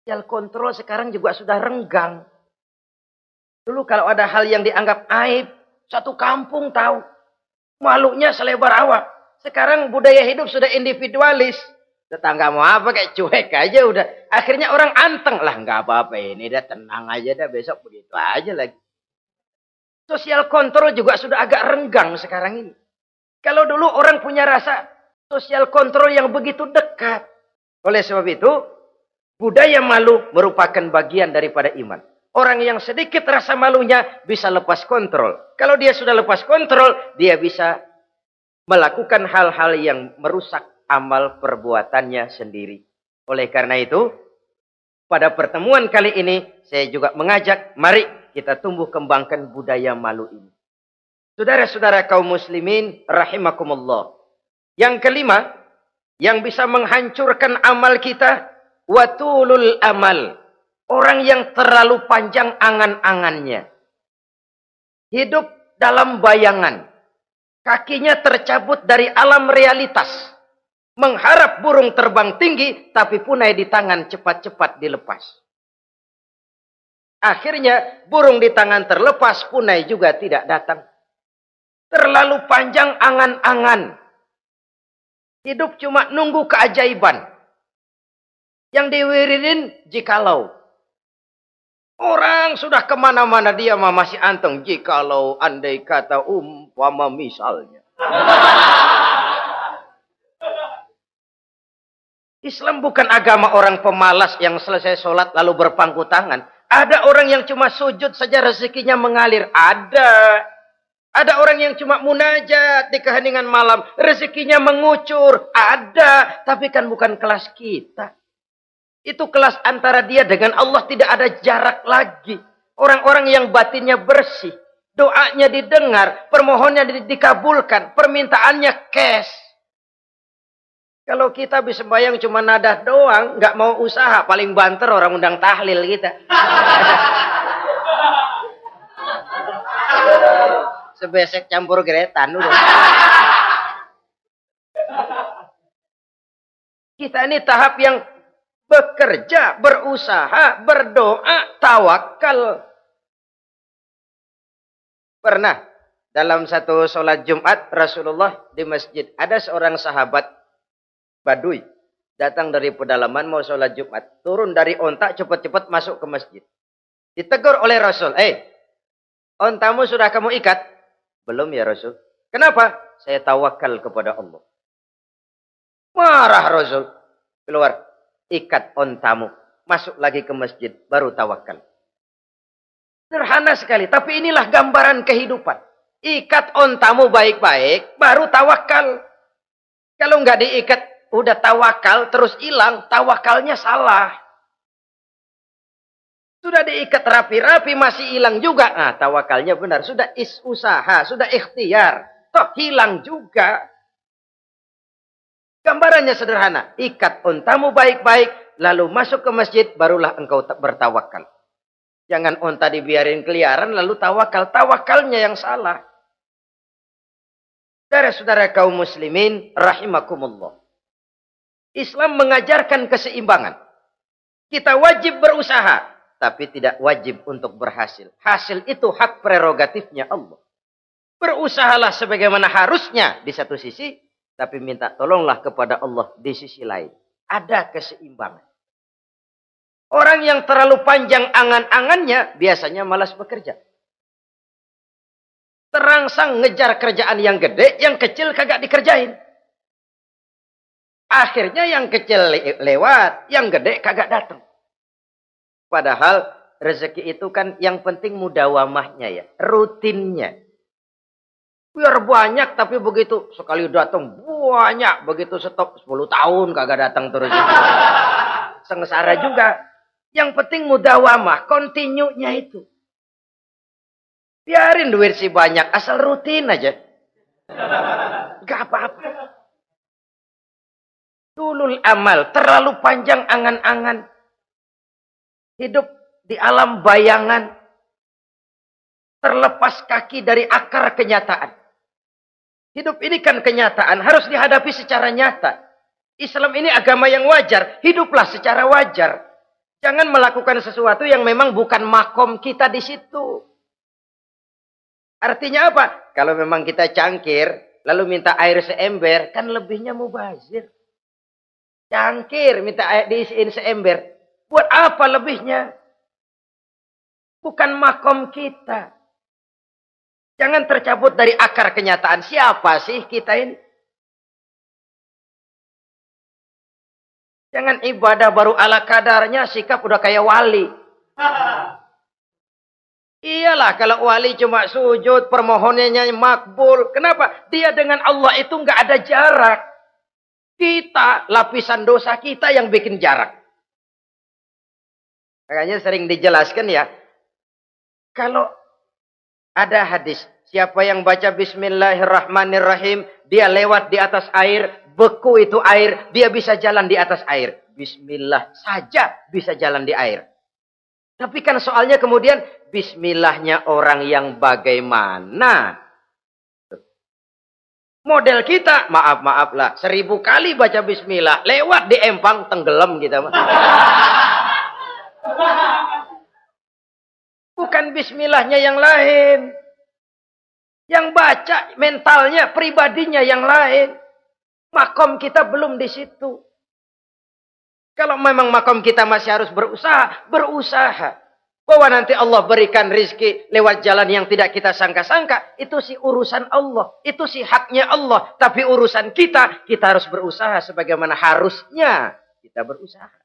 Sosial kontrol sekarang juga sudah renggang. Dulu kalau ada hal yang dianggap aib, satu kampung tahu. Malunya selebar awak. Sekarang budaya hidup sudah individualis. Tetangga mau apa kayak cuek aja udah. Akhirnya orang anteng. Lah nggak apa-apa ini dah, tenang aja dah, besok begitu aja lagi. Sosial kontrol juga sudah agak renggang sekarang ini. Kalau dulu orang punya rasa sosial kontrol yang begitu dekat. Oleh sebab itu, budaya malu merupakan bagian daripada iman. Orang yang sedikit rasa malunya bisa lepas kontrol. Kalau dia sudah lepas kontrol, dia bisa melakukan hal-hal yang merusak amal perbuatannya sendiri. Oleh karena itu, pada pertemuan kali ini, saya juga mengajak, mari kita tumbuh kembangkan budaya malu ini. Saudara-saudara kaum muslimin, rahimakumullah. Yang kelima, yang bisa menghancurkan amal kita, watulul amal. Orang yang terlalu panjang angan-angannya. Hidup dalam bayangan. Kakinya tercabut dari alam realitas. Mengharap burung terbang tinggi, tapi punai di tangan cepat-cepat dilepas. Akhirnya burung di tangan terlepas, punai juga tidak datang. Terlalu panjang angan-angan. Hidup cuma nunggu keajaiban. Yang diwiridin jikalau. Orang sudah kemana-mana dia masih anteng. Jikalau, andai kata, umpama misalnya. Islam bukan agama orang pemalas yang selesai sholat lalu berpangku tangan. Ada orang yang cuma sujud saja rezekinya mengalir. Ada. Ada orang yang cuma munajat di keheningan malam. Rezekinya mengucur. Ada. Tapi kan bukan kelas kita. Itu kelas antara dia dengan Allah, tidak ada jarak lagi. Orang-orang yang batinnya bersih. Doanya didengar. Permohonannya dikabulkan. Permintaannya cash. Kalau kita bisa bayang cuma nadah doang, nggak mau usaha, paling banter orang undang tahlil kita. sebesek campur geretan udah. Kita ini tahap yang bekerja, berusaha, berdoa, tawakal. Pernah dalam satu sholat Jumat Rasulullah di masjid, ada seorang sahabat Badui datang dari pedalaman mau sholat Jumat, turun dari onta cepat-cepat masuk ke masjid. Ditegur oleh Rasul, ontamu sudah kamu ikat? Belum ya Rasul. Kenapa? Saya tawakal kepada Allah. Marah Rasul. Keluar, ikat ontamu. Masuk lagi ke masjid, baru tawakal. Sederhana sekali, tapi inilah gambaran kehidupan. Ikat ontamu baik-baik, baru tawakal. Kalau nggak diikat, udah tawakal, terus hilang, tawakalnya salah. Sudah diikat rapi-rapi, masih hilang juga. Nah, tawakalnya benar. Sudah usaha, sudah ikhtiar. Toh hilang juga. Gambarannya sederhana. Ikat ontamu baik-baik, lalu masuk ke masjid, barulah engkau bertawakal. Jangan onta dibiarin keliaran, lalu tawakal. Tawakalnya yang salah. Saudara-saudara kaum muslimin, rahimakumullah. Islam mengajarkan keseimbangan. Kita wajib berusaha, tapi tidak wajib untuk berhasil. Hasil itu hak prerogatifnya Allah. Berusahalah sebagaimana harusnya di satu sisi, tapi minta tolonglah kepada Allah di sisi lain. Ada keseimbangan. Orang yang terlalu panjang angan-angannya biasanya malas bekerja. Terangsang ngejar kerjaan yang gede, yang kecil kagak dikerjain. Akhirnya yang kecil lewat, yang gede kagak datang. Padahal rezeki itu kan yang penting mudawamahnya ya, rutinnya. Biar banyak tapi begitu sekali datang banyak, begitu stop 10 tahun kagak datang terus. Sengsara juga. Yang penting mudawamah, continue-nya itu. Biarin duit sih banyak, asal rutin aja. Gak apa-apa. Tulul amal, terlalu panjang angan-angan. Hidup di alam bayangan. Terlepas kaki dari akar kenyataan. Hidup ini kan kenyataan, harus dihadapi secara nyata. Islam ini agama yang wajar, hiduplah secara wajar. Jangan melakukan sesuatu yang memang bukan makom kita di situ. Artinya apa? Kalau memang kita cangkir, lalu minta air seember, kan lebihnya mubazir. Cangkir, minta air diisiin seember. Buat apa lebihnya? Bukan makom kita. Jangan tercabut dari akar kenyataan. Siapa sih kita ini? Jangan ibadah baru ala kadarnya, sikap udah kayak wali. Iyalah kalau wali cuma sujud, permohonannya makbul. Kenapa? Dia dengan Allah itu nggak ada jarak. Kita, lapisan dosa kita yang bikin jarak. Makanya sering dijelaskan ya. Kalau ada hadis, siapa yang baca Bismillahirrahmanirrahim, dia lewat di atas air, beku itu air, dia bisa jalan di atas air. Bismillah saja bisa jalan di air. Tapi kan soalnya kemudian, Bismillahnya orang yang bagaimana? Model kita, maaf lah, 1000 kali baca Bismillah, lewat di empang, tenggelam kita. Bukan Bismillahnya yang lain. Yang baca mentalnya, pribadinya yang lain. Makom kita belum di situ. Kalau memang makom kita masih harus berusaha. Bahwa nanti Allah berikan rizki lewat jalan yang tidak kita sangka-sangka. Itu sih urusan Allah. Itu sih haknya Allah. Tapi urusan kita harus berusaha sebagaimana harusnya kita berusaha.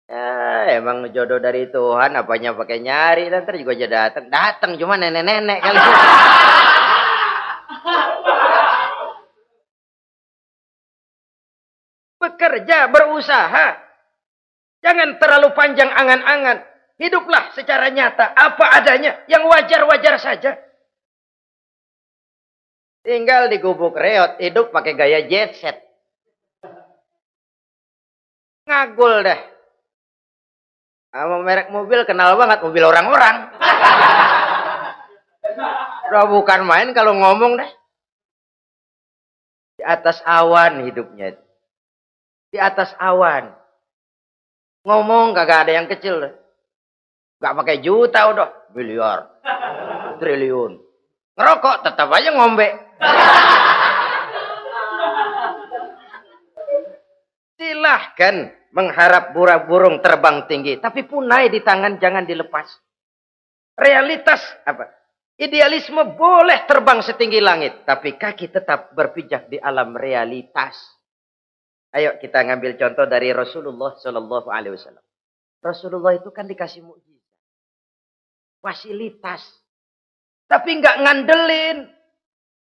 Ya, emang jodoh dari Tuhan, apanya pakai nyari, nanti juga aja datang cuma nenek-nenek kali. Bekerja, berusaha. Jangan terlalu panjang angan-angan. Hiduplah secara nyata, apa adanya, yang wajar-wajar saja. Tinggal di gubuk reot, hidup pakai gaya jet set. Ngagul dah. Sama merek mobil kenal banget, mobil orang-orang. Udah bukan main kalau ngomong deh. Di atas awan hidupnya. Di atas awan. Ngomong kagak ada yang kecil. Gak pakai juta udah. Miliar. Triliun. Ngerokok tetap aja ngombe. Silahkan mengharap burung terbang tinggi. Tapi punai di tangan jangan dilepas. Realitas apa? Idealisme boleh terbang setinggi langit. Tapi kaki tetap berpijak di alam realitas. Ayo kita ngambil contoh dari Rasulullah Sallallahu Alaihi Wasallam. Rasulullah itu kan dikasih mukjizat. Fasilitas. Tapi nggak ngandelin.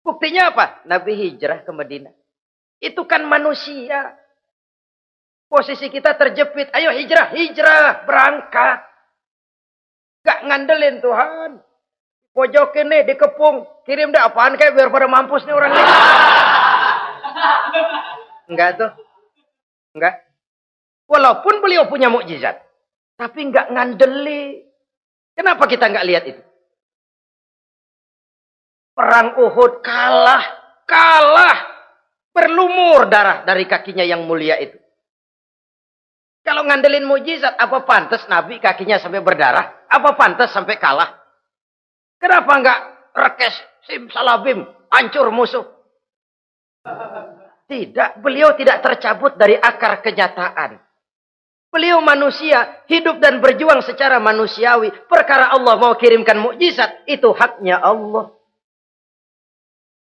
Buktinya apa? Nabi hijrah ke Madinah. Itu kan manusia. Posisi kita terjepit. Ayo hijrah, berangkat. Gak ngandelin Tuhan. Pojokin nih, dikepung. Kirim deh apaan kayak biar pada mampus nih orang ini. Enggak tuh. Enggak. Walaupun beliau punya mukjizat. Tapi enggak ngandelin. Kenapa kita enggak lihat itu? Perang Uhud kalah. Berlumur darah dari kakinya yang mulia itu. Kalau ngandelin mukjizat, apa pantas Nabi kakinya sampai berdarah? Apa pantas sampai kalah? Kenapa enggak rekes, simsalabim, hancur musuh? Tidak, beliau tidak tercabut dari akar kenyataan. Beliau manusia, hidup dan berjuang secara manusiawi. Perkara Allah mau kirimkan mukjizat, itu haknya Allah.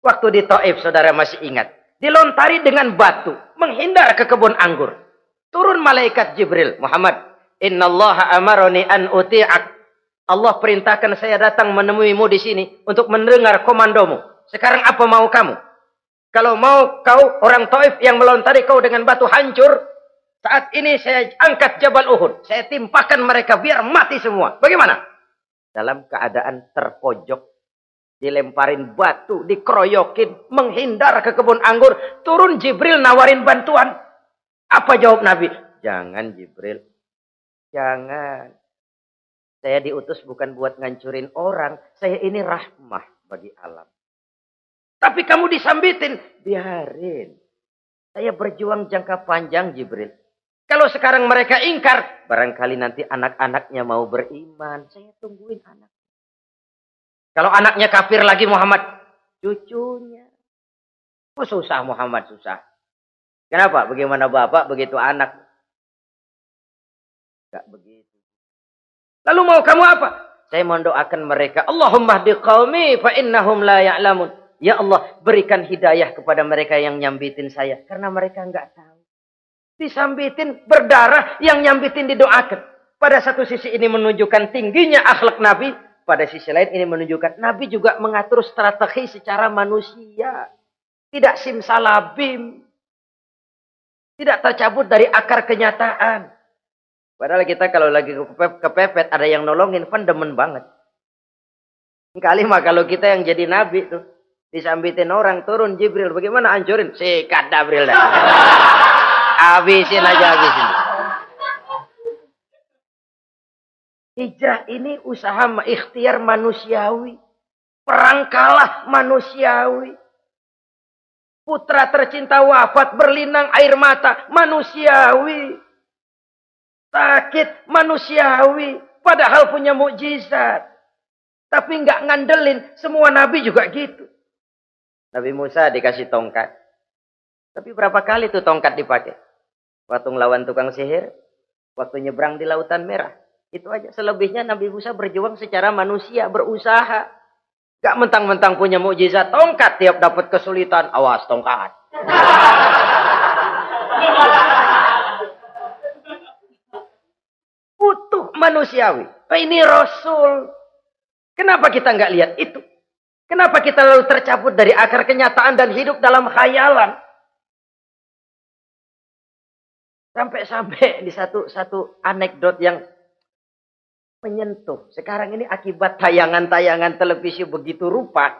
Waktu di Taif, saudara masih ingat. Dilontari dengan batu, menghindar ke kebun anggur. Turun malaikat Jibril, Muhammad, innallaha amaroni an uti'ak. Allah perintahkan saya datang menemuimu di sini untuk mendengar komandomu. Sekarang apa mau kamu? Kalau mau kau orang Taif yang melontari kau dengan batu hancur, saat ini saya angkat Jabal Uhud. Saya timpakan mereka biar mati semua. Bagaimana? Dalam keadaan terpojok, dilemparin batu, dikeroyokin, menghindar ke kebun anggur, turun Jibril nawarin bantuan. Apa jawab Nabi? Jangan Jibril. Jangan. Saya diutus bukan buat ngancurin orang. Saya ini rahmah bagi alam. Tapi kamu disambitin. Biarin. Saya berjuang jangka panjang Jibril. Kalau sekarang mereka ingkar. Barangkali nanti anak-anaknya mau beriman. Saya tungguin anak. Kalau anaknya kafir lagi Muhammad. Cucunya. Oh susah Muhammad, susah. Kenapa? Bagaimana bapak, begitu anak. Enggak begitu. Lalu mau kamu apa? Saya mendoakan mereka. Allahumma hdi qaumi fa innahum la ya'lamun. Ya Allah, berikan hidayah kepada mereka yang nyambitin saya. Karena mereka enggak tahu. Disambitin, berdarah, yang nyambitin didoakan. Pada satu sisi ini menunjukkan tingginya akhlak Nabi. Pada sisi lain ini menunjukkan Nabi juga mengatur strategi secara manusia. Tidak simsalabim. Tidak tercabut dari akar kenyataan. Padahal kita kalau lagi kepepet ada yang nolongin, kan demen banget. Kali mah kalau kita yang jadi nabi tuh, disambitin orang, turun Jibril, bagaimana hancurin? Sikat Jibril dah. Habisin aja, habisin. Hijrah ini usaha ikhtiar manusiawi. Perang kalah manusiawi. Putra tercinta wafat, berlinang air mata, manusiawi. Sakit, manusiawi. Padahal punya mukjizat. Tapi nggak ngandelin. Semua nabi juga gitu. Nabi Musa dikasih tongkat. Tapi berapa kali tuh tongkat dipakai? Waktu ngelawan tukang sihir. Waktu nyebrang di Lautan Merah. Itu aja. Selebihnya Nabi Musa berjuang secara manusia, berusaha. Gak mentang-mentang punya mukjizat tongkat, tiap dapat kesulitan, awas tongkat. Utuh manusiawi. Ini Rasul. Kenapa kita nggak lihat itu? Kenapa kita lalu tercabut dari akar kenyataan dan hidup dalam khayalan? Sampai di satu anekdot yang menyentuh. Sekarang ini akibat tayangan-tayangan televisi begitu rupa.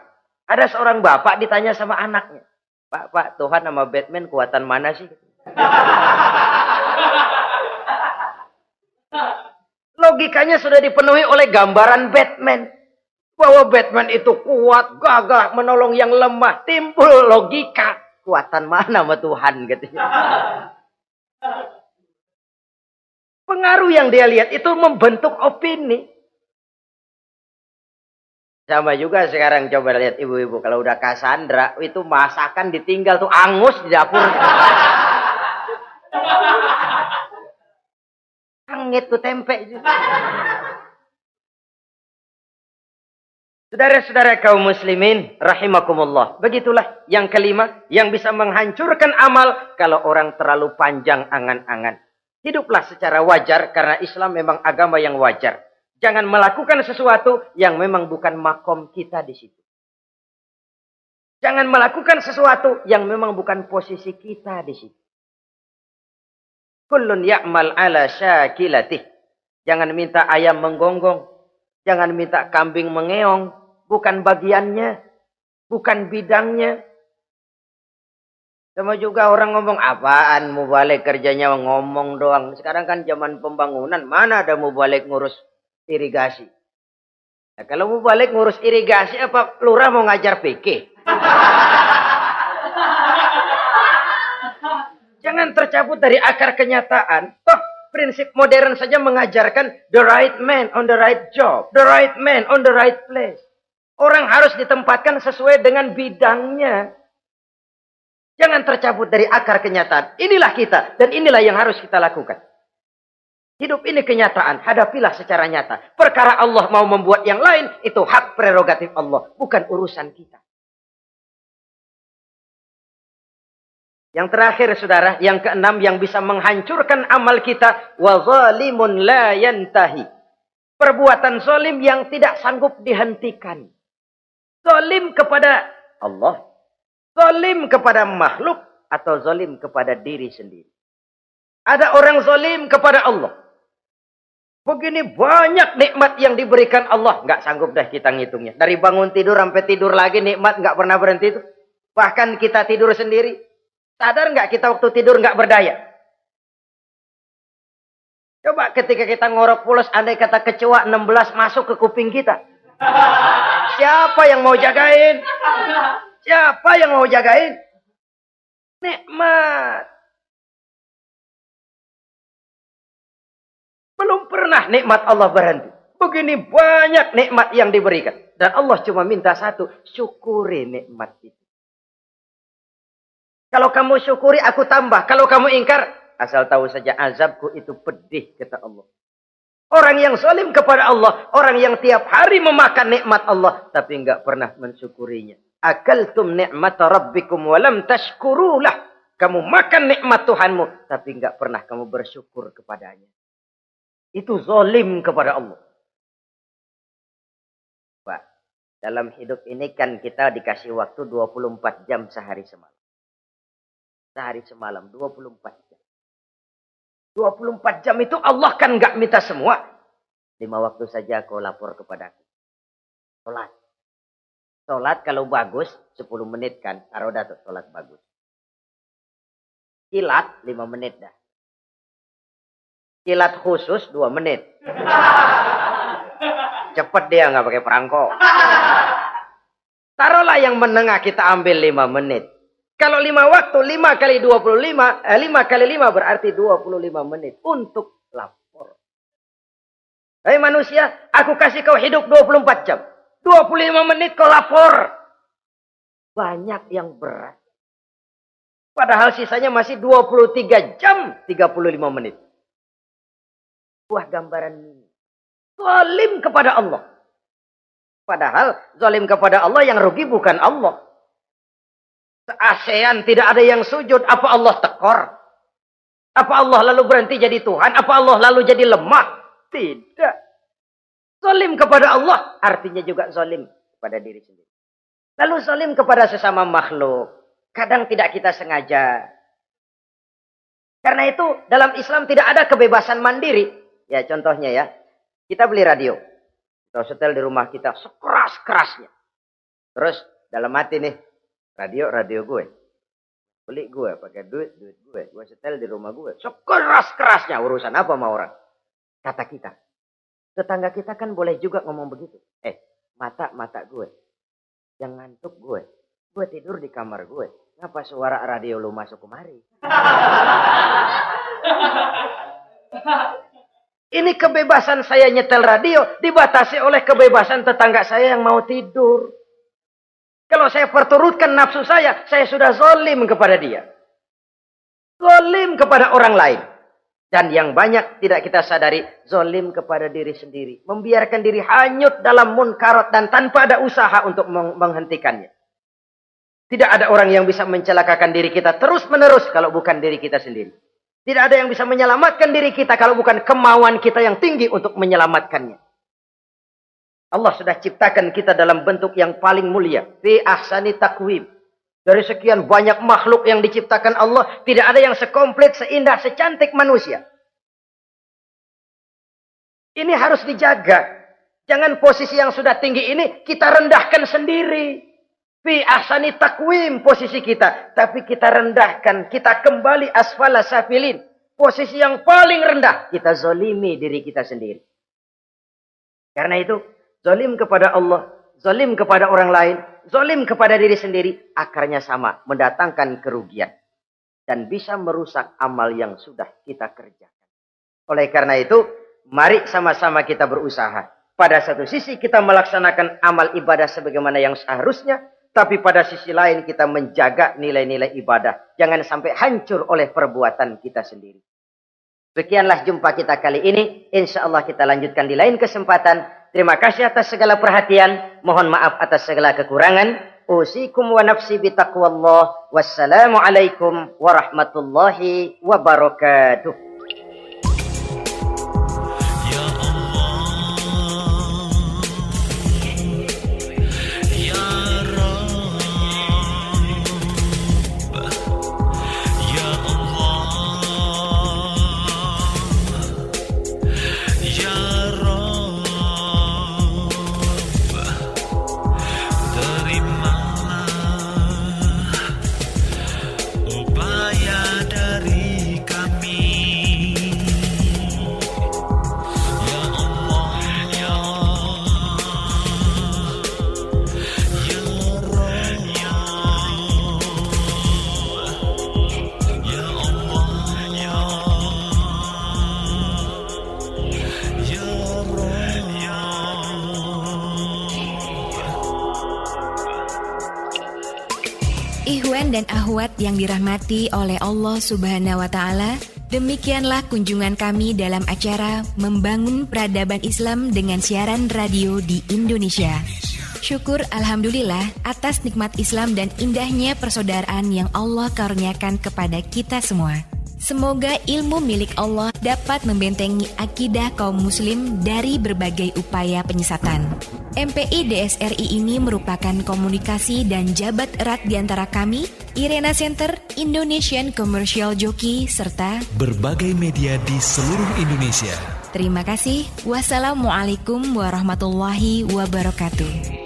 Ada seorang bapak ditanya sama anaknya. Pak, Tuhan sama Batman kuatan mana sih? Logikanya sudah dipenuhi oleh gambaran Batman. Bahwa Batman itu kuat, gagah, menolong yang lemah. Timbul logika. Kuatan mana sama Tuhan katanya. Pengaruh yang dia lihat itu membentuk opini. Sama juga sekarang coba lihat ibu-ibu. Kalau udah Cassandra, itu masakan ditinggal tuh angus di dapur. Angit tuh tempe juga. Saudara-saudara kaum muslimin, rahimakumullah. Begitulah yang kelima, yang bisa menghancurkan amal kalau orang terlalu panjang angan-angan. Hiduplah secara wajar karena Islam memang agama yang wajar. Jangan melakukan sesuatu yang memang bukan makom kita di situ. Jangan melakukan sesuatu yang memang bukan posisi kita di situ. Kullun ya'mal ala syakilatih. Jangan minta ayam menggonggong. Jangan minta kambing mengeong. Bukan bagiannya. Bukan bidangnya. Sama juga orang ngomong, apaan mubalik kerjanya ngomong doang. Sekarang kan zaman pembangunan. Mana ada mubalik ngurus irigasi. Nah, kalau mubalik ngurus irigasi, apa lurah mau ngajar PK? Jangan tercabut dari akar kenyataan. Toh, prinsip modern saja mengajarkan the right man on the right job. The right man on the right place. Orang harus ditempatkan sesuai dengan bidangnya. Jangan tercabut dari akar kenyataan. Inilah kita dan inilah yang harus kita lakukan. Hidup ini kenyataan. Hadapilah secara nyata. Perkara Allah mau membuat yang lain, itu hak prerogatif Allah. Bukan urusan kita. Yang terakhir saudara, yang keenam yang bisa menghancurkan amal kita. Wa zalimun la yantahi. Perbuatan zalim yang tidak sanggup dihentikan. Zalim kepada Allah. Zalim kepada makhluk. Atau zalim kepada diri sendiri. Ada orang zalim kepada Allah. Begini banyak nikmat yang diberikan Allah. Nggak sanggup dah kita ngitungnya. Dari bangun tidur sampai tidur lagi nikmat nggak pernah berhenti itu. Bahkan kita tidur sendiri. Sadar nggak kita waktu tidur nggak berdaya? Coba ketika kita ngorok pulas, andai kata kecoa 16 masuk ke kuping kita. Siapa yang mau jagain? Siapa yang mau jagain? Nikmat. Belum pernah nikmat Allah berhenti. Begini banyak nikmat yang diberikan. Dan Allah cuma minta satu. Syukuri nikmat itu. Kalau kamu syukuri, aku tambah. Kalau kamu ingkar, asal tahu saja azabku itu pedih, kata Allah. Orang yang zalim kepada Allah. Orang yang tiap hari memakan nikmat Allah. Tapi enggak pernah mensyukurinya. Akaltum ni'mata rabbikum walam tashkurulah. Kamu makan nikmat Tuhanmu. Tapi enggak pernah kamu bersyukur kepadanya. Itu zalim kepada Allah. Pak, dalam hidup ini kan kita dikasih waktu 24 jam sehari semalam. Sehari semalam, 24 jam. 24 jam itu Allah kan nggak minta semua. 5 waktu saja kau lapor kepadaku. Sholat. Sholat kalau bagus, 10 menit kan. Taruh dah tuh, sholat bagus. Kilat, 5 menit dah. Kilat khusus 2 menit. Cepet dia nggak pakai perangko. Taruhlah yang menengah kita ambil 5 menit. Kalau 5 waktu, 5 kali 25, 5 kali 5 berarti 25 menit untuk lapor. Hei manusia, aku kasih kau hidup 24 jam. 25 menit kau lapor. Banyak yang berat. Padahal sisanya masih 23 jam 35 menit. Buah gambaran ini. Zalim kepada Allah. Padahal zalim kepada Allah yang rugi bukan Allah. Se-ASEAN tidak ada yang sujud. Apa Allah tekor? Apa Allah lalu berhenti jadi Tuhan? Apa Allah lalu jadi lemah? Tidak. Zalim kepada Allah artinya juga zalim kepada diri sendiri. Lalu zalim kepada sesama makhluk. Kadang tidak kita sengaja. Karena itu dalam Islam tidak ada kebebasan mandiri. Ya contohnya ya, kita beli radio. Kita setel di rumah kita sekeras-kerasnya. Terus dalam hati nih, radio gue. Beli gue, pakai duit gue. Gue setel di rumah gue. Sekeras-kerasnya, urusan apa sama orang? Kata kita. Tetangga kita kan boleh juga ngomong begitu. mata gue. Yang ngantuk gue. Gue tidur di kamar gue. Ngapa suara radio lu masuk kemari? Ini kebebasan saya nyetel radio dibatasi oleh kebebasan tetangga saya yang mau tidur. Kalau saya perturutkan nafsu saya sudah zalim kepada dia. Zalim kepada orang lain. Dan yang banyak tidak kita sadari, zalim kepada diri sendiri. Membiarkan diri hanyut dalam munkarat dan tanpa ada usaha untuk menghentikannya. Tidak ada orang yang bisa mencelakakan diri kita terus-menerus kalau bukan diri kita sendiri. Tidak ada yang bisa menyelamatkan diri kita kalau bukan kemauan kita yang tinggi untuk menyelamatkannya. Allah sudah ciptakan kita dalam bentuk yang paling mulia. Fi ahsani taqwim. Dari sekian banyak makhluk yang diciptakan Allah, tidak ada yang sekomplit, seindah, secantik manusia. Ini harus dijaga. Jangan posisi yang sudah tinggi ini kita rendahkan sendiri. Fi ahsani taqwim posisi kita. Tapi kita rendahkan. Kita kembali asfala safilin. Posisi yang paling rendah. Kita zalimi diri kita sendiri. Karena itu, zalim kepada Allah, zalim kepada orang lain, zalim kepada diri sendiri, akarnya sama, mendatangkan kerugian. Dan bisa merusak amal yang sudah kita kerjakan. Oleh karena itu, mari sama-sama kita berusaha. Pada satu sisi kita melaksanakan amal ibadah sebagaimana yang seharusnya, tapi pada sisi lain kita menjaga nilai-nilai ibadah. Jangan sampai hancur oleh perbuatan kita sendiri. Sekianlah jumpa kita kali ini. Insya Allah kita lanjutkan di lain kesempatan. Terima kasih atas segala perhatian. Mohon maaf atas segala kekurangan. Usikum wa nafsi bitaqwallah. Wassalamualaikum warahmatullahi wabarakatuh. Ikhwan dan akhwat yang dirahmati oleh Allah Subhanahu wa Ta'ala, demikianlah kunjungan kami dalam acara Membangun Peradaban Islam dengan siaran radio di Indonesia. Syukur Alhamdulillah atas nikmat Islam dan indahnya persaudaraan yang Allah karuniakan kepada kita semua. Semoga ilmu milik Allah dapat membentengi akidah kaum muslim dari berbagai upaya penyesatan. MPI DSRI ini merupakan komunikasi dan jabat erat di antara kami, Irena Center, Indonesian Commercial Jockey, serta berbagai media di seluruh Indonesia. Terima kasih. Wassalamualaikum warahmatullahi wabarakatuh.